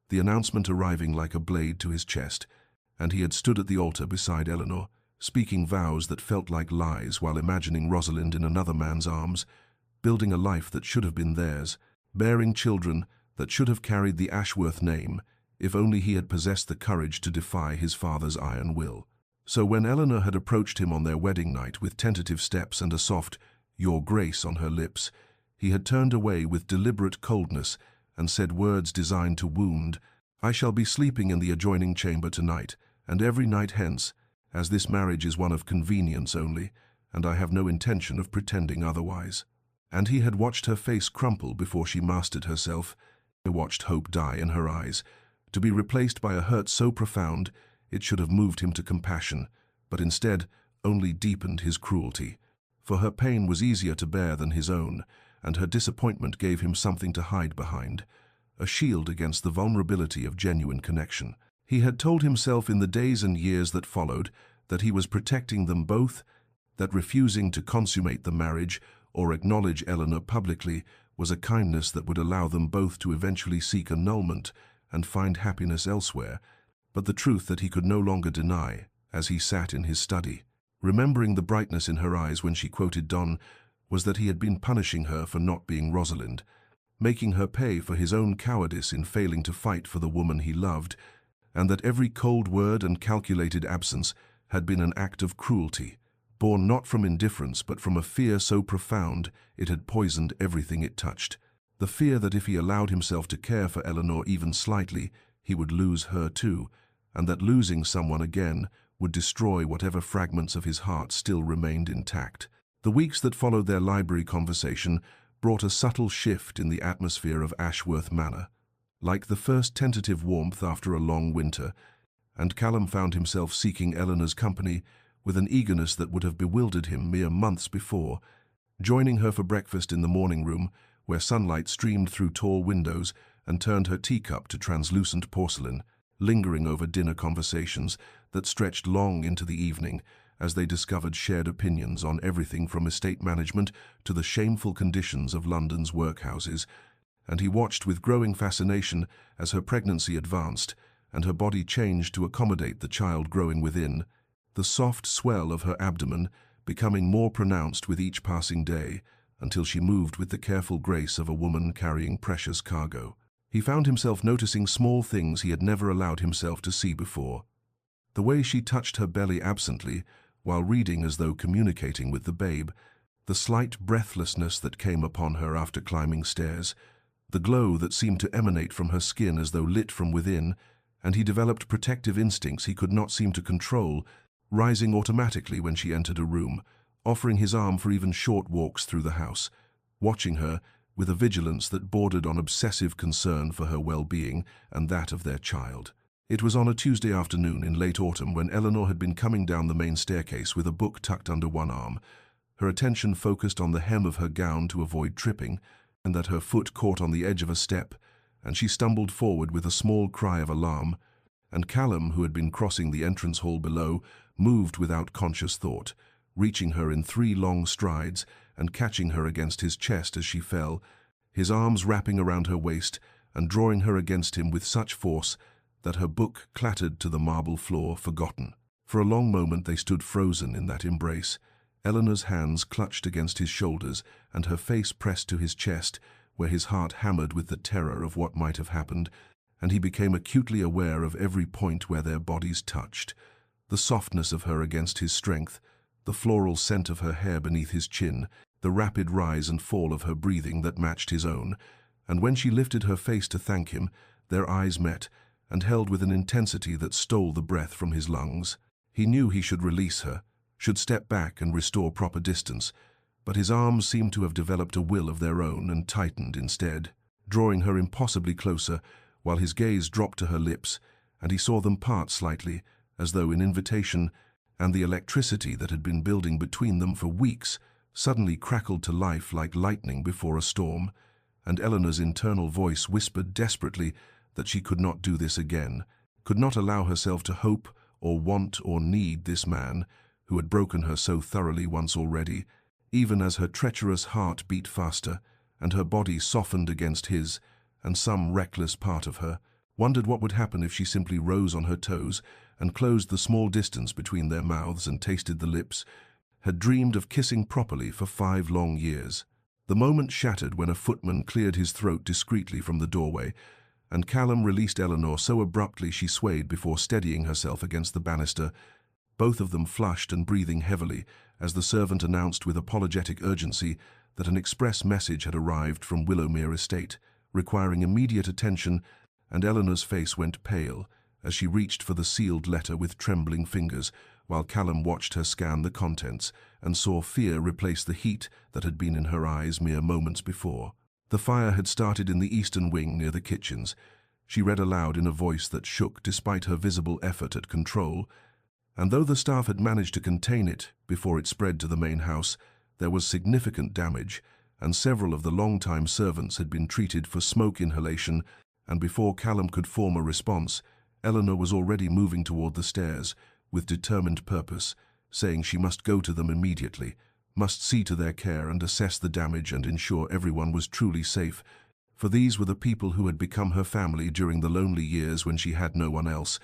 the announcement arriving like a blade to his chest, and he had stood at the altar beside Eleanor, speaking vows that felt like lies while imagining Rosalind in another man's arms, building a life that should have been theirs, bearing children that should have carried the Ashworth name, if only he had possessed the courage to defy his father's iron will. So when Eleanor had approached him on their wedding night with tentative steps and a soft "Your Grace" on her lips, he had turned away with deliberate coldness and said words designed to wound. "I shall be sleeping in the adjoining chamber tonight, and every night hence, as this marriage is one of convenience only, and I have no intention of pretending otherwise." And he had watched her face crumple before she mastered herself. He watched hope die in her eyes, to be replaced by a hurt so profound it should have moved him to compassion, but instead only deepened his cruelty. For her pain was easier to bear than his own, and her disappointment gave him something to hide behind, a shield against the vulnerability of genuine connection. He had told himself in the days and years that followed that he was protecting them both, that refusing to consummate the marriage or acknowledge Eleanor publicly was a kindness that would allow them both to eventually seek annulment and find happiness elsewhere, but the truth that he could no longer deny as he sat in his study, remembering the brightness in her eyes when she quoted Donne, was that he had been punishing her for not being Rosalind, making her pay for his own cowardice in failing to fight for the woman he loved, and that every cold word and calculated absence had been an act of cruelty, born not from indifference but from a fear so profound it had poisoned everything it touched. The fear that if he allowed himself to care for Eleanor even slightly, he would lose her too, and that losing someone again would destroy whatever fragments of his heart still remained intact. The weeks that followed their library conversation brought a subtle shift in the atmosphere of Ashworth Manor, like the first tentative warmth after a long winter, and Callum found himself seeking Eleanor's company with an eagerness that would have bewildered him mere months before, joining her for breakfast in the morning room, where sunlight streamed through tall windows and turned her teacup to translucent porcelain, lingering over dinner conversations that stretched long into the evening as they discovered shared opinions on everything from estate management to the shameful conditions of London's workhouses, and he watched with growing fascination as her pregnancy advanced and her body changed to accommodate the child growing within, the soft swell of her abdomen becoming more pronounced with each passing day, until she moved with the careful grace of a woman carrying precious cargo. He found himself noticing small things he had never allowed himself to see before. The way she touched her belly absently, while reading as though communicating with the babe, the slight breathlessness that came upon her after climbing stairs, the glow that seemed to emanate from her skin as though lit from within, and he developed protective instincts he could not seem to control, rising automatically when she entered a room, offering his arm for even short walks through the house, watching her with a vigilance that bordered on obsessive concern for her well-being and that of their child. It was on a Tuesday afternoon in late autumn when Eleanor had been coming down the main staircase with a book tucked under one arm, her attention focused on the hem of her gown to avoid tripping, and that her foot caught on the edge of a step, and she stumbled forward with a small cry of alarm, and Callum, who had been crossing the entrance hall below, moved without conscious thought, reaching her in 3 long strides and catching her against his chest as she fell, his arms wrapping around her waist and drawing her against him with such force that her book clattered to the marble floor, forgotten. For a long moment they stood frozen in that embrace, Eleanor's hands clutched against his shoulders and her face pressed to his chest, where his heart hammered with the terror of what might have happened, and he became acutely aware of every point where their bodies touched, the softness of her against his strength, the floral scent of her hair beneath his chin, the rapid rise and fall of her breathing that matched his own, and when she lifted her face to thank him, their eyes met and held with an intensity that stole the breath from his lungs. He knew he should release her, should step back and restore proper distance, but his arms seemed to have developed a will of their own and tightened instead, drawing her impossibly closer, while his gaze dropped to her lips, and he saw them part slightly, as though in invitation, and the electricity that had been building between them for weeks suddenly crackled to life like lightning before a storm, and Eleanor's internal voice whispered desperately that she could not do this again, could not allow herself to hope or want or need this man who had broken her so thoroughly once already, even as her treacherous heart beat faster and her body softened against his, and some reckless part of her wondered what would happen if she simply rose on her toes and closed the small distance between their mouths and tasted the lips, had dreamed of kissing properly for 5 long years. The moment shattered when a footman cleared his throat discreetly from the doorway, and Callum released Eleanor so abruptly she swayed before steadying herself against the banister, both of them flushed and breathing heavily as the servant announced with apologetic urgency that an express message had arrived from Willowmere Estate, requiring immediate attention, and Eleanor's face went pale as she reached for the sealed letter with trembling fingers, while Callum watched her scan the contents and saw fear replace the heat that had been in her eyes mere moments before. The fire had started in the eastern wing near the kitchens. She read aloud in a voice that shook despite her visible effort at control, and though the staff had managed to contain it before it spread to the main house, there was significant damage, and several of the long-time servants had been treated for smoke inhalation, and before Callum could form a response, Eleanor was already moving toward the stairs, with determined purpose, saying she must go to them immediately, must see to their care and assess the damage and ensure everyone was truly safe, for these were the people who had become her family during the lonely years when she had no one else,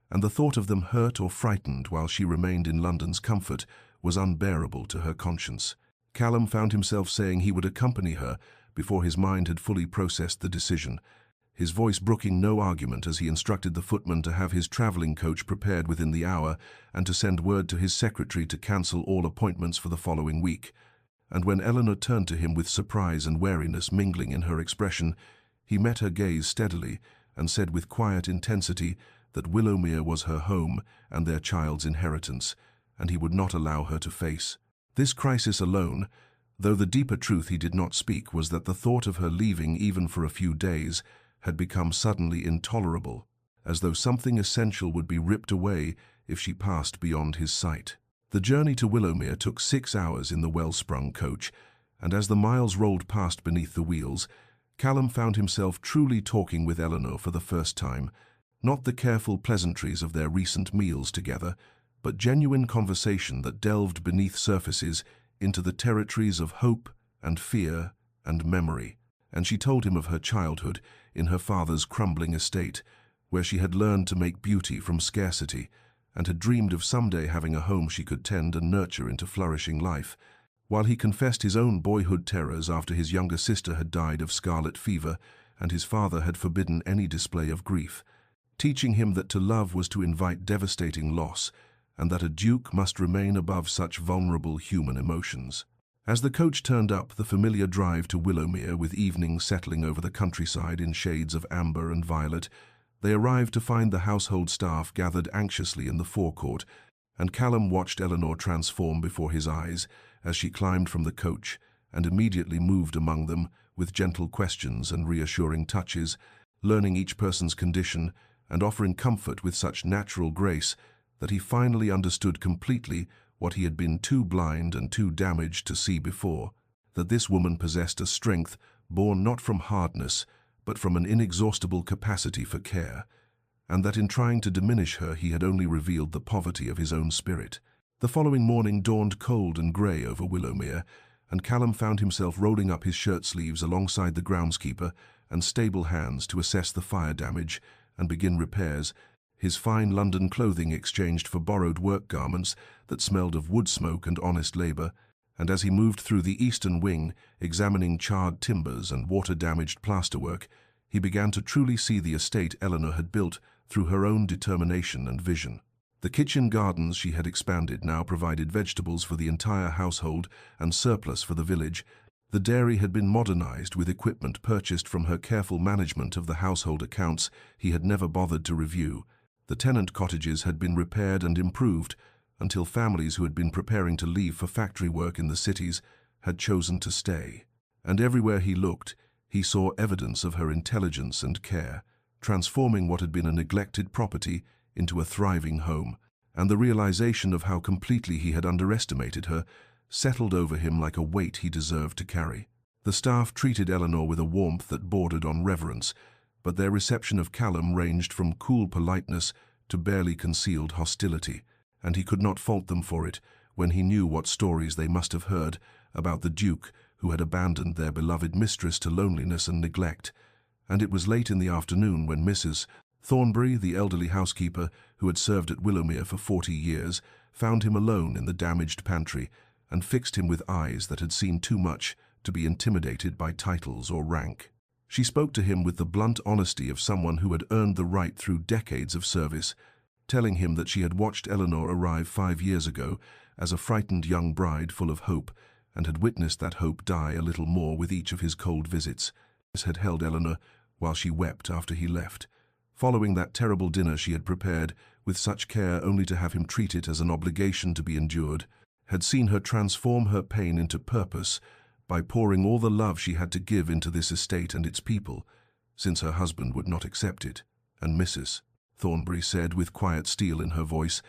and the thought of them hurt or frightened while she remained in London's comfort was unbearable to her conscience. Callum found himself saying he would accompany her before his mind had fully processed the decision, his voice brooking no argument as he instructed the footman to have his travelling coach prepared within the hour and to send word to his secretary to cancel all appointments for the following week. And when Eleanor turned to him with surprise and wariness mingling in her expression, he met her gaze steadily and said with quiet intensity that Willowmere was her home and their child's inheritance, and he would not allow her to face this crisis alone, though the deeper truth he did not speak was that the thought of her leaving even for a few days had become suddenly intolerable, as though something essential would be ripped away if she passed beyond his sight. The journey to Willowmere took 6 hours in the well-sprung coach, and as the miles rolled past beneath the wheels, Callum found himself truly talking with Eleanor for the first time, not the careful pleasantries of their recent meals together, but genuine conversation that delved beneath surfaces into the territories of hope and fear and memory. And she told him of her childhood in her father's crumbling estate, where she had learned to make beauty from scarcity and had dreamed of someday having a home she could tend and nurture into flourishing life, while he confessed his own boyhood terrors after his younger sister had died of scarlet fever and his father had forbidden any display of grief, teaching him that to love was to invite devastating loss and that a duke must remain above such vulnerable human emotions. As the coach turned up the familiar drive to Willowmere with evening settling over the countryside in shades of amber and violet, they arrived to find the household staff gathered anxiously in the forecourt, and Callum watched Eleanor transform before his eyes as she climbed from the coach and immediately moved among them with gentle questions and reassuring touches, learning each person's condition and offering comfort with such natural grace that he finally understood completely what he had been too blind and too damaged to see before, that this woman possessed a strength born not from hardness, but from an inexhaustible capacity for care, and that in trying to diminish her he had only revealed the poverty of his own spirit. The following morning dawned cold and grey over Willowmere, and Callum found himself rolling up his shirt sleeves alongside the groundskeeper and stable hands to assess the fire damage and begin repairs, his fine London clothing exchanged for borrowed work garments that smelled of wood smoke and honest labour, and as he moved through the eastern wing, examining charred timbers and water-damaged plasterwork, he began to truly see the estate Eleanor had built through her own determination and vision. The kitchen gardens she had expanded now provided vegetables for the entire household and surplus for the village. The dairy had been modernized with equipment purchased from her careful management of the household accounts he had never bothered to review. The tenant cottages had been repaired and improved until families who had been preparing to leave for factory work in the cities had chosen to stay. And everywhere he looked, he saw evidence of her intelligence and care, transforming what had been a neglected property into a thriving home, and the realization of how completely he had underestimated her settled over him like a weight he deserved to carry. The staff treated Eleanor with a warmth that bordered on reverence, but their reception of Callum ranged from cool politeness to barely concealed hostility, and he could not fault them for it when he knew what stories they must have heard about the Duke who had abandoned their beloved mistress to loneliness and neglect. And it was late in the afternoon when Mrs. Thornbury, the elderly housekeeper who had served at Willowmere for 40 years, found him alone in the damaged pantry and fixed him with eyes that had seen too much to be intimidated by titles or rank. She spoke to him with the blunt honesty of someone who had earned the right through decades of service, telling him that she had watched Eleanor arrive 5 years ago as a frightened young bride full of hope, and had witnessed that hope die a little more with each of his cold visits. This had held Eleanor while she wept after he left, following that terrible dinner she had prepared with such care only to have him treat it as an obligation to be endured, had seen her transform her pain into purpose by pouring all the love she had to give into this estate and its people, since her husband would not accept it. And Mrs. Thornbury said with quiet steel in her voice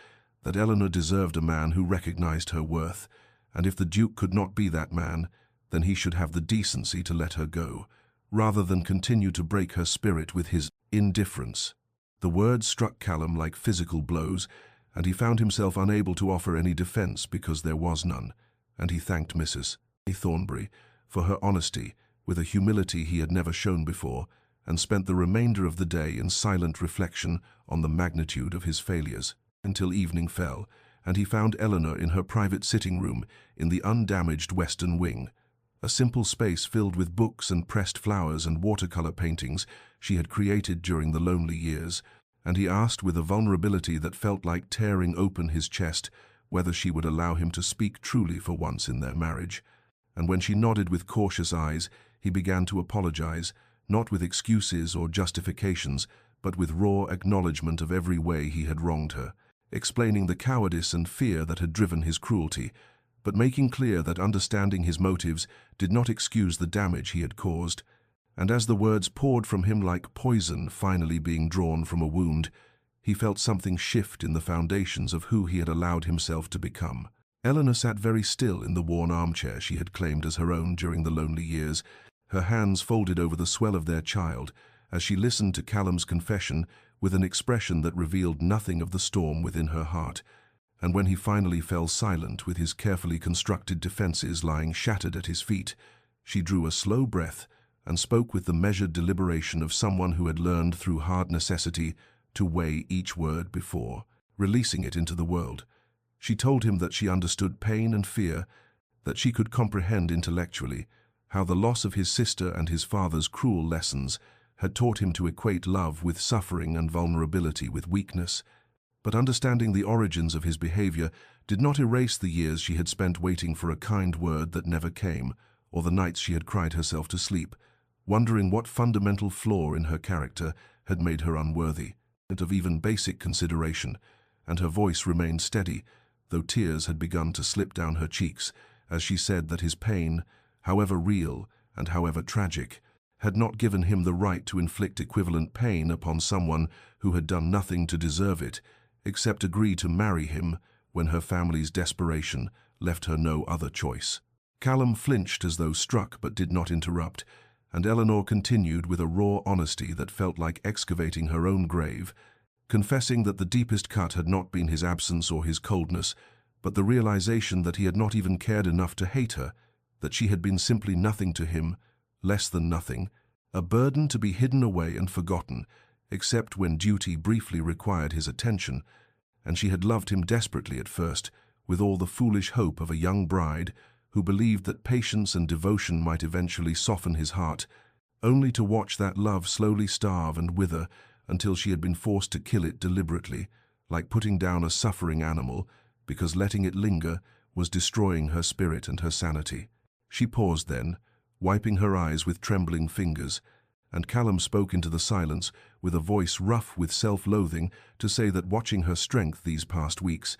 that Eleanor deserved a man who recognized her worth, and if the Duke could not be that man, then he should have the decency to let her go, rather than continue to break her spirit with his indifference. The words struck Callum like physical blows, and he found himself unable to offer any defense because there was none, and he thanked Mrs. Thornbury for her honesty with a humility he had never shown before, and spent the remainder of the day in silent reflection on the magnitude of his failures, until evening fell, and he found Eleanor in her private sitting room in the undamaged western wing, a simple space filled with books and pressed flowers and watercolor paintings she had created during the lonely years, and he asked with a vulnerability that felt like tearing open his chest whether she would allow him to speak truly for once in their marriage. And when she nodded with cautious eyes, he began to apologize, not with excuses or justifications, but with raw acknowledgement of every way he had wronged her, explaining the cowardice and fear that had driven his cruelty, but making clear that understanding his motives did not excuse the damage he had caused. And as the words poured from him like poison finally being drawn from a wound, he felt something shift in the foundations of who he had allowed himself to become. Eleanor sat very still in the worn armchair she had claimed as her own during the lonely years, her hands folded over the swell of their child, as she listened to Callum's confession with an expression that revealed nothing of the storm within her heart. And when he finally fell silent with his carefully constructed defenses lying shattered at his feet, she drew a slow breath and spoke with the measured deliberation of someone who had learned through hard necessity to weigh each word before releasing it into the world. She told him that she understood pain and fear, that she could comprehend intellectually how the loss of his sister and his father's cruel lessons had taught him to equate love with suffering and vulnerability with weakness. But understanding the origins of his behavior did not erase the years she had spent waiting for a kind word that never came, or the nights she had cried herself to sleep, wondering what fundamental flaw in her character had made her unworthy of even basic consideration, and her voice remained steady, though tears had begun to slip down her cheeks as she said that his pain, however real and however tragic, had not given him the right to inflict equivalent pain upon someone who had done nothing to deserve it, except agree to marry him when her family's desperation left her no other choice. Callum flinched as though struck but did not interrupt, and Eleanor continued with a raw honesty that felt like excavating her own grave, confessing that the deepest cut had not been his absence or his coldness, but the realization that he had not even cared enough to hate her, that she had been simply nothing to him, less than nothing, a burden to be hidden away and forgotten, except when duty briefly required his attention, and she had loved him desperately at first, with all the foolish hope of a young bride who believed that patience and devotion might eventually soften his heart, only to watch that love slowly starve and wither until she had been forced to kill it deliberately, like putting down a suffering animal, because letting it linger was destroying her spirit and her sanity. She paused then, wiping her eyes with trembling fingers, and Callum spoke into the silence with a voice rough with self-loathing to say that watching her strength these past weeks,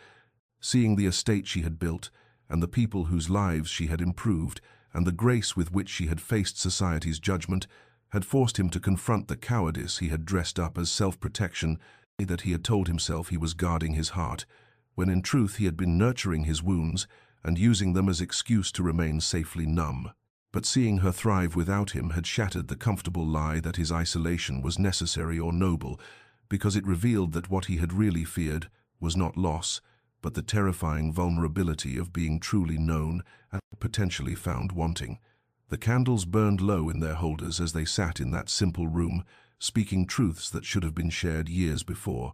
seeing the estate she had built, and the people whose lives she had improved, and the grace with which she had faced society's judgment, had forced him to confront the cowardice he had dressed up as self-protection, that he had told himself he was guarding his heart, when in truth he had been nurturing his wounds and using them as excuse to remain safely numb. But seeing her thrive without him had shattered the comfortable lie that his isolation was necessary or noble, because it revealed that what he had really feared was not loss, but the terrifying vulnerability of being truly known and potentially found wanting. The candles burned low in their holders as they sat in that simple room, speaking truths that should have been shared years before.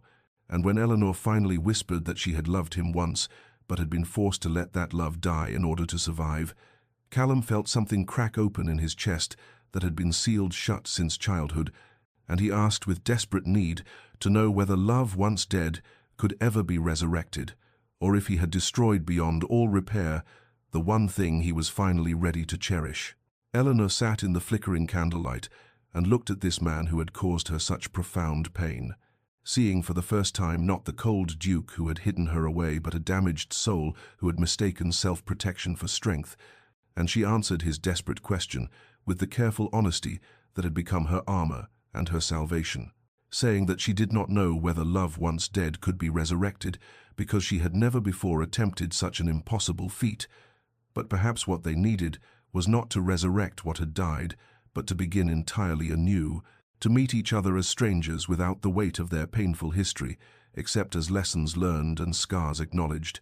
And when Eleanor finally whispered that she had loved him once, but had been forced to let that love die in order to survive, Callum felt something crack open in his chest that had been sealed shut since childhood, and he asked with desperate need to know whether love once dead could ever be resurrected, or if he had destroyed beyond all repair the one thing he was finally ready to cherish. Eleanor sat in the flickering candlelight and looked at this man who had caused her such profound pain, seeing for the first time not the cold duke who had hidden her away, but a damaged soul who had mistaken self-protection for strength. And she answered his desperate question with the careful honesty that had become her armor and her salvation, saying that she did not know whether love once dead could be resurrected because she had never before attempted such an impossible feat. But perhaps what they needed was not to resurrect what had died, but to begin entirely anew, to meet each other as strangers without the weight of their painful history, except as lessons learned and scars acknowledged.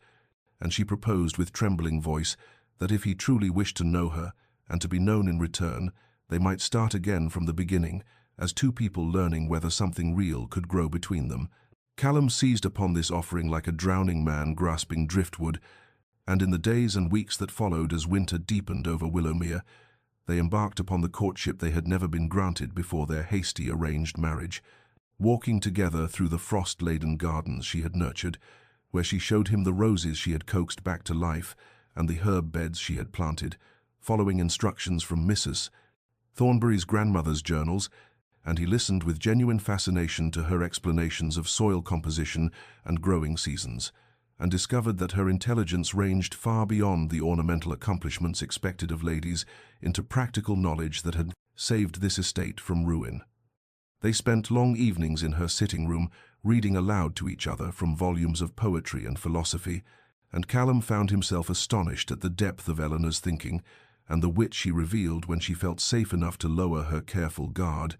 And she proposed with trembling voice that if he truly wished to know her and to be known in return, they might start again from the beginning, as two people learning whether something real could grow between them. Callum seized upon this offering like a drowning man grasping driftwood, and in the days and weeks that followed as winter deepened over Willowmere, they embarked upon the courtship they had never been granted before their hasty arranged marriage, walking together through the frost-laden gardens she had nurtured, where she showed him the roses she had coaxed back to life and the herb beds she had planted, following instructions from Mrs. Thornbury's grandmother's journals, and he listened with genuine fascination to her explanations of soil composition and growing seasons, and discovered that her intelligence ranged far beyond the ornamental accomplishments expected of ladies into practical knowledge that had saved this estate from ruin. They spent long evenings in her sitting room, reading aloud to each other from volumes of poetry and philosophy, and Callum found himself astonished at the depth of Eleanor's thinking and the wit she revealed when she felt safe enough to lower her careful guard.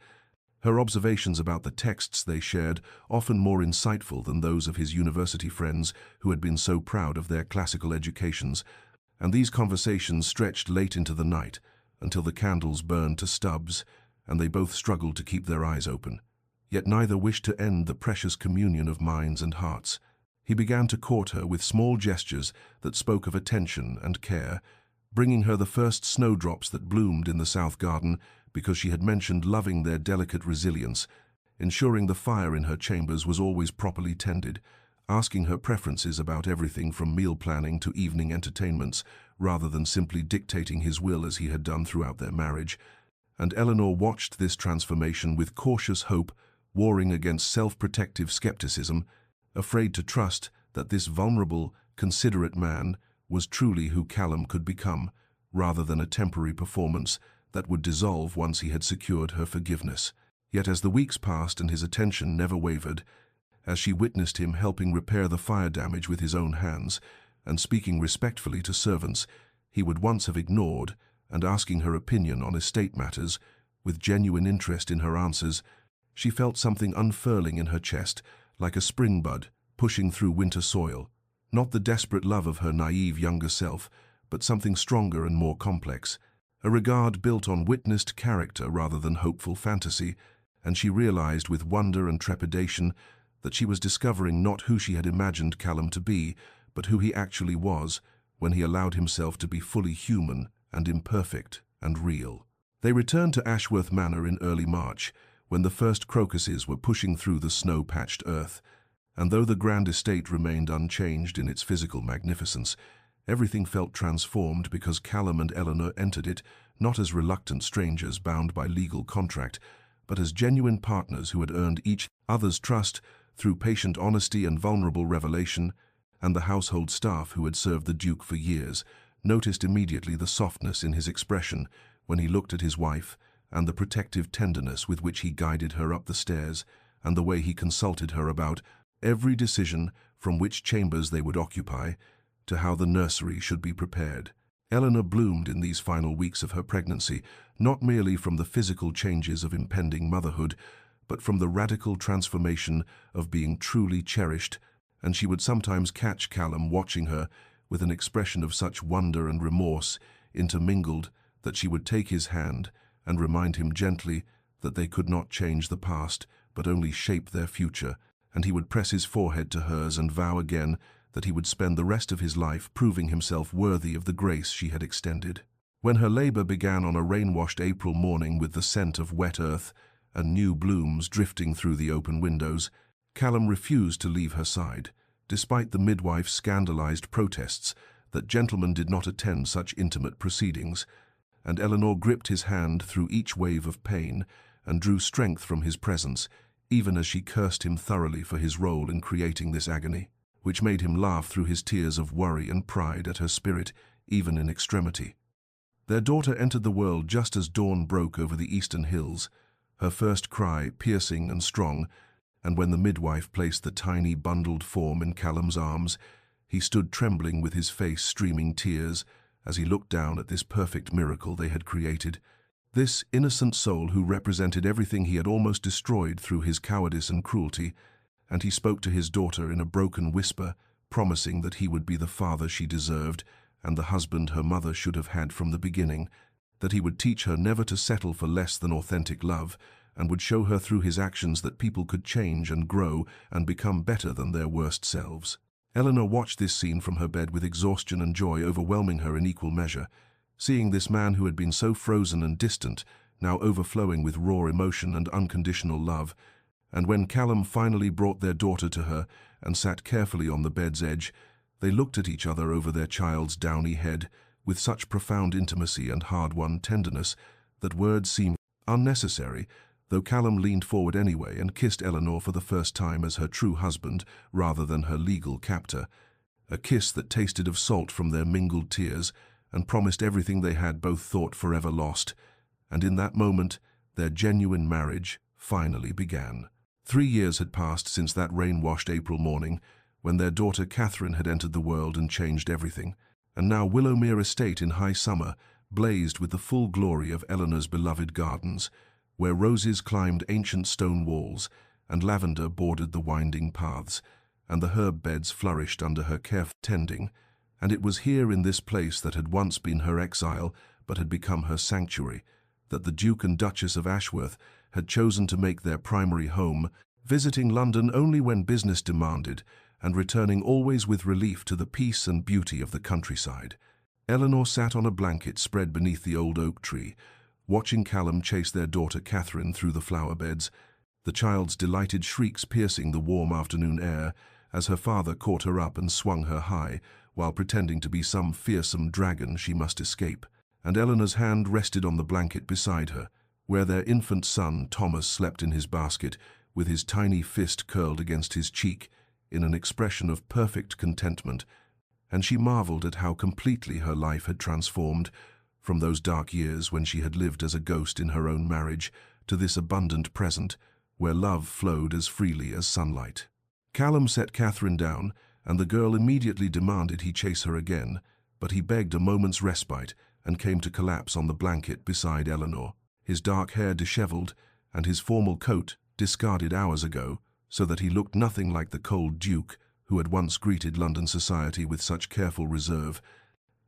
Her observations about the texts they shared, often more insightful than those of his university friends who had been so proud of their classical educations, and these conversations stretched late into the night until the candles burned to stubs, and they both struggled to keep their eyes open. Yet neither wished to end the precious communion of minds and hearts. He began to court her with small gestures that spoke of attention and care, bringing her the first snowdrops that bloomed in the south garden because she had mentioned loving their delicate resilience, ensuring the fire in her chambers was always properly tended, asking her preferences about everything from meal planning to evening entertainments, rather than simply dictating his will as he had done throughout their marriage. And Eleanor watched this transformation with cautious hope, warring against self-protective skepticism, afraid to trust that this vulnerable, considerate man was truly who Callum could become, rather than a temporary performance that would dissolve once he had secured her forgiveness. Yet as the weeks passed and his attention never wavered, as she witnessed him helping repair the fire damage with his own hands and speaking respectfully to servants he would once have ignored and asking her opinion on estate matters with genuine interest in her answers, she felt something unfurling in her chest like a spring bud pushing through winter soil. Not the desperate love of her naive younger self, but something stronger and more complex, a regard built on witnessed character rather than hopeful fantasy, and she realized with wonder and trepidation that she was discovering not who she had imagined Callum to be, but who he actually was when he allowed himself to be fully human and imperfect and real. They returned to Ashworth Manor in early March, when the first crocuses were pushing through the snow-patched earth, and though the grand estate remained unchanged in its physical magnificence, everything felt transformed because Callum and Eleanor entered it not as reluctant strangers bound by legal contract, but as genuine partners who had earned each other's trust through patient honesty and vulnerable revelation, and the household staff who had served the Duke for years noticed immediately the softness in his expression when he looked at his wife, and the protective tenderness with which he guided her up the stairs, and the way he consulted her about every decision from which chambers they would occupy to how the nursery should be prepared. Eleanor bloomed in these final weeks of her pregnancy, not merely from the physical changes of impending motherhood, but from the radical transformation of being truly cherished, and she would sometimes catch Callum watching her with an expression of such wonder and remorse intermingled that she would take his hand and remind him gently that they could not change the past, but only shape their future, and he would press his forehead to hers and vow again that he would spend the rest of his life proving himself worthy of the grace she had extended. When her labor began on a rain-washed April morning with the scent of wet earth and new blooms drifting through the open windows, Callum refused to leave her side, despite the midwife's scandalized protests that gentlemen did not attend such intimate proceedings, and Eleanor gripped his hand through each wave of pain and drew strength from his presence, even as she cursed him thoroughly for his role in creating this agony, which made him laugh through his tears of worry and pride at her spirit, even in extremity. Their daughter entered the world just as dawn broke over the eastern hills, her first cry piercing and strong, and when the midwife placed the tiny bundled form in Callum's arms, he stood trembling with his face streaming tears as he looked down at this perfect miracle they had created, this innocent soul who represented everything he had almost destroyed through his cowardice and cruelty, and he spoke to his daughter in a broken whisper, promising that he would be the father she deserved and the husband her mother should have had from the beginning, that he would teach her never to settle for less than authentic love, and would show her through his actions that people could change and grow and become better than their worst selves. Eleanor watched this scene from her bed with exhaustion and joy overwhelming her in equal measure, seeing this man who had been so frozen and distant, now overflowing with raw emotion and unconditional love. And when Callum finally brought their daughter to her and sat carefully on the bed's edge, they looked at each other over their child's downy head with such profound intimacy and hard-won tenderness that words seemed unnecessary, though Callum leaned forward anyway and kissed Eleanor for the first time as her true husband rather than her legal captor, a kiss that tasted of salt from their mingled tears and promised everything they had both thought forever lost, and in that moment their genuine marriage finally began. 3 years had passed since that rain-washed April morning, when their daughter Catherine had entered the world and changed everything, and now Willowmere Estate in high summer blazed with the full glory of Eleanor's beloved gardens, where roses climbed ancient stone walls and lavender bordered the winding paths, and the herb beds flourished under her careful tending, and it was here in this place that had once been her exile but had become her sanctuary, that the Duke and Duchess of Ashworth had chosen to make their primary home, visiting London only when business demanded, and returning always with relief to the peace and beauty of the countryside. Eleanor sat on a blanket spread beneath the old oak tree, watching Callum chase their daughter Catherine through the flower beds, the child's delighted shrieks piercing the warm afternoon air as her father caught her up and swung her high, while pretending to be some fearsome dragon she must escape. And Eleanor's hand rested on the blanket beside her, where their infant son Thomas slept in his basket, with his tiny fist curled against his cheek, in an expression of perfect contentment, and she marveled at how completely her life had transformed, from those dark years when she had lived as a ghost in her own marriage, to this abundant present, where love flowed as freely as sunlight. Callum set Catherine down, and the girl immediately demanded he chase her again, but he begged a moment's respite and came to collapse on the blanket beside Eleanor, his dark hair disheveled and his formal coat discarded hours ago, so that he looked nothing like the cold Duke who had once greeted London society with such careful reserve.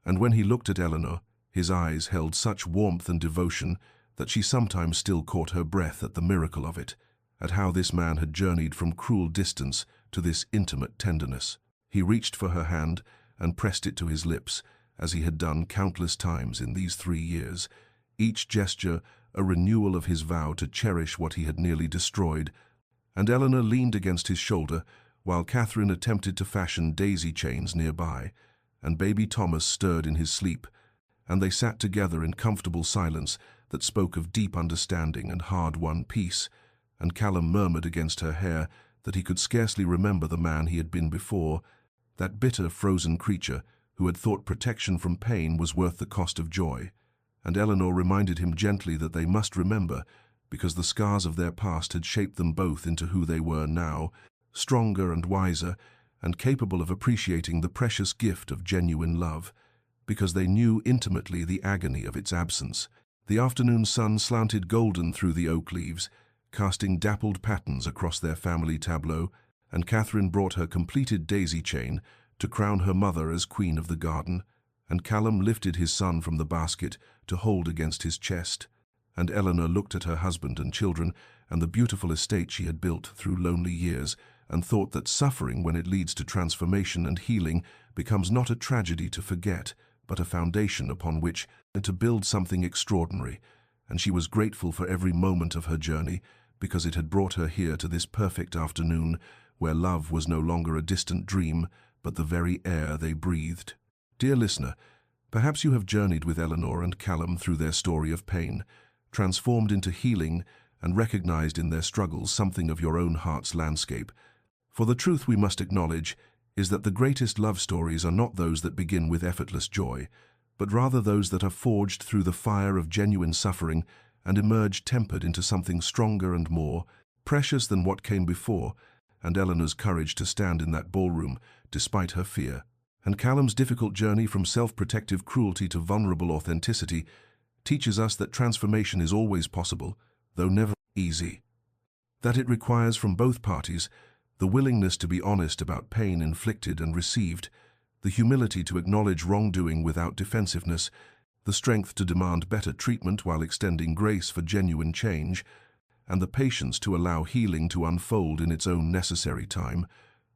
And when he looked at Eleanor, his eyes held such warmth and devotion that she sometimes still caught her breath at the miracle of it, at how this man had journeyed from cruel distance to this intimate tenderness. He reached for her hand and pressed it to his lips, as he had done countless times in these 3 years, each gesture a renewal of his vow to cherish what he had nearly destroyed, and Eleanor leaned against his shoulder while Catherine attempted to fashion daisy chains nearby, and baby Thomas stirred in his sleep, and they sat together in comfortable silence that spoke of deep understanding and hard-won peace, and Callum murmured against her hair that he could scarcely remember the man he had been before, that bitter, frozen creature who had thought protection from pain was worth the cost of joy, and Eleanor reminded him gently that they must remember, because the scars of their past had shaped them both into who they were now, stronger and wiser, and capable of appreciating the precious gift of genuine love. because they knew intimately the agony of its absence. The afternoon sun slanted golden through the oak leaves, casting dappled patterns across their family tableau, and Catherine brought her completed daisy chain to crown her mother as queen of the garden, and Callum lifted his son from the basket to hold against his chest, and Eleanor looked at her husband and children and the beautiful estate she had built through lonely years, and thought that suffering, when it leads to transformation and healing, becomes not a tragedy to forget, but a foundation upon which to build something extraordinary. And she was grateful for every moment of her journey, because it had brought her here to this perfect afternoon, where love was no longer a distant dream, but the very air they breathed. Dear listener, perhaps you have journeyed with Eleanor and Callum through their story of pain, transformed into healing, and recognized in their struggles something of your own heart's landscape. For the truth we must acknowledge is that the greatest love stories are not those that begin with effortless joy, but rather those that are forged through the fire of genuine suffering and emerge tempered into something stronger and more precious than what came before. And Eleanor's courage to stand in that ballroom, despite her fear, and Callum's difficult journey from self-protective cruelty to vulnerable authenticity, teaches us that transformation is always possible, though never easy. That it requires from both parties the willingness to be honest about pain inflicted and received, the humility to acknowledge wrongdoing without defensiveness, the strength to demand better treatment while extending grace for genuine change, and the patience to allow healing to unfold in its own necessary time,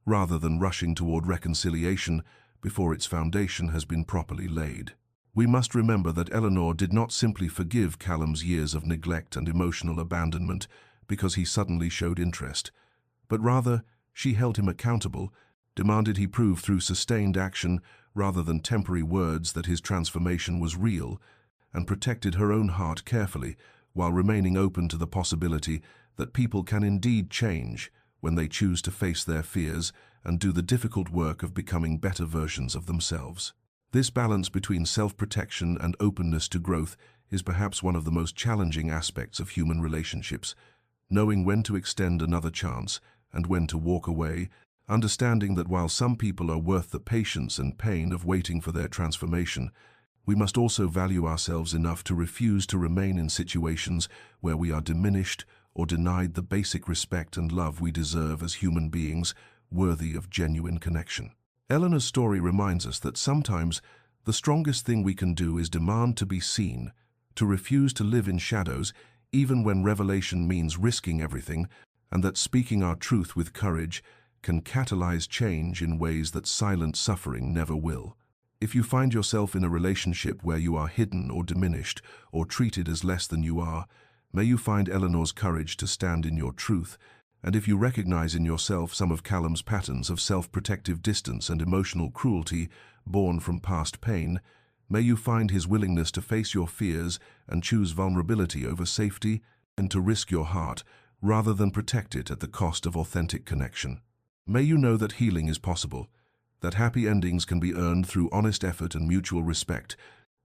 rather than rushing toward reconciliation before its foundation has been properly laid. We must remember that Eleanor did not simply forgive Callum's years of neglect and emotional abandonment because he suddenly showed interest, but rather she held him accountable, demanded he prove through sustained action rather than temporary words that his transformation was real, and protected her own heart carefully while remaining open to the possibility that people can indeed change when they choose to face their fears and do the difficult work of becoming better versions of themselves. This balance between self-protection and openness to growth is perhaps one of the most challenging aspects of human relationships, knowing when to extend another chance and when to walk away, understanding that while some people are worth the patience and pain of waiting for their transformation, we must also value ourselves enough to refuse to remain in situations where we are diminished or denied the basic respect and love we deserve as human beings worthy of genuine connection. Eleanor's story reminds us that sometimes the strongest thing we can do is demand to be seen, to refuse to live in shadows, even when revelation means risking everything, and that speaking our truth with courage can catalyze change in ways that silent suffering never will. If you find yourself in a relationship where you are hidden or diminished or treated as less than you are, may you find Eleanor's courage to stand in your truth, and if you recognize in yourself some of Callum's patterns of self-protective distance and emotional cruelty born from past pain, may you find his willingness to face your fears and choose vulnerability over safety and to risk your heart rather than protect it at the cost of authentic connection. May you know that healing is possible, that happy endings can be earned through honest effort and mutual respect,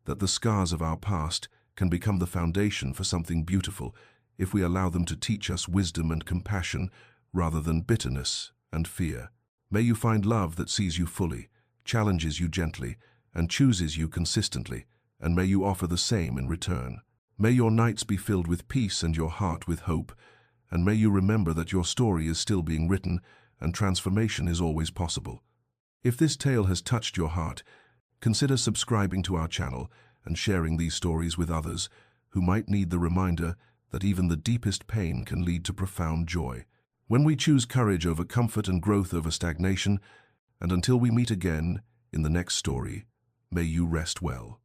that the scars of our past can become the foundation for something beautiful if we allow them to teach us wisdom and compassion rather than bitterness and fear. May you find love that sees you fully, challenges you gently, and chooses you consistently, and may you offer the same in return. May your nights be filled with peace and your heart with hope, and may you remember that your story is still being written and transformation is always possible. If this tale has touched your heart, consider subscribing to our channel and sharing these stories with others who might need the reminder that even the deepest pain can lead to profound joy. When we choose courage over comfort and growth over stagnation, and until we meet again in the next story, may you rest well.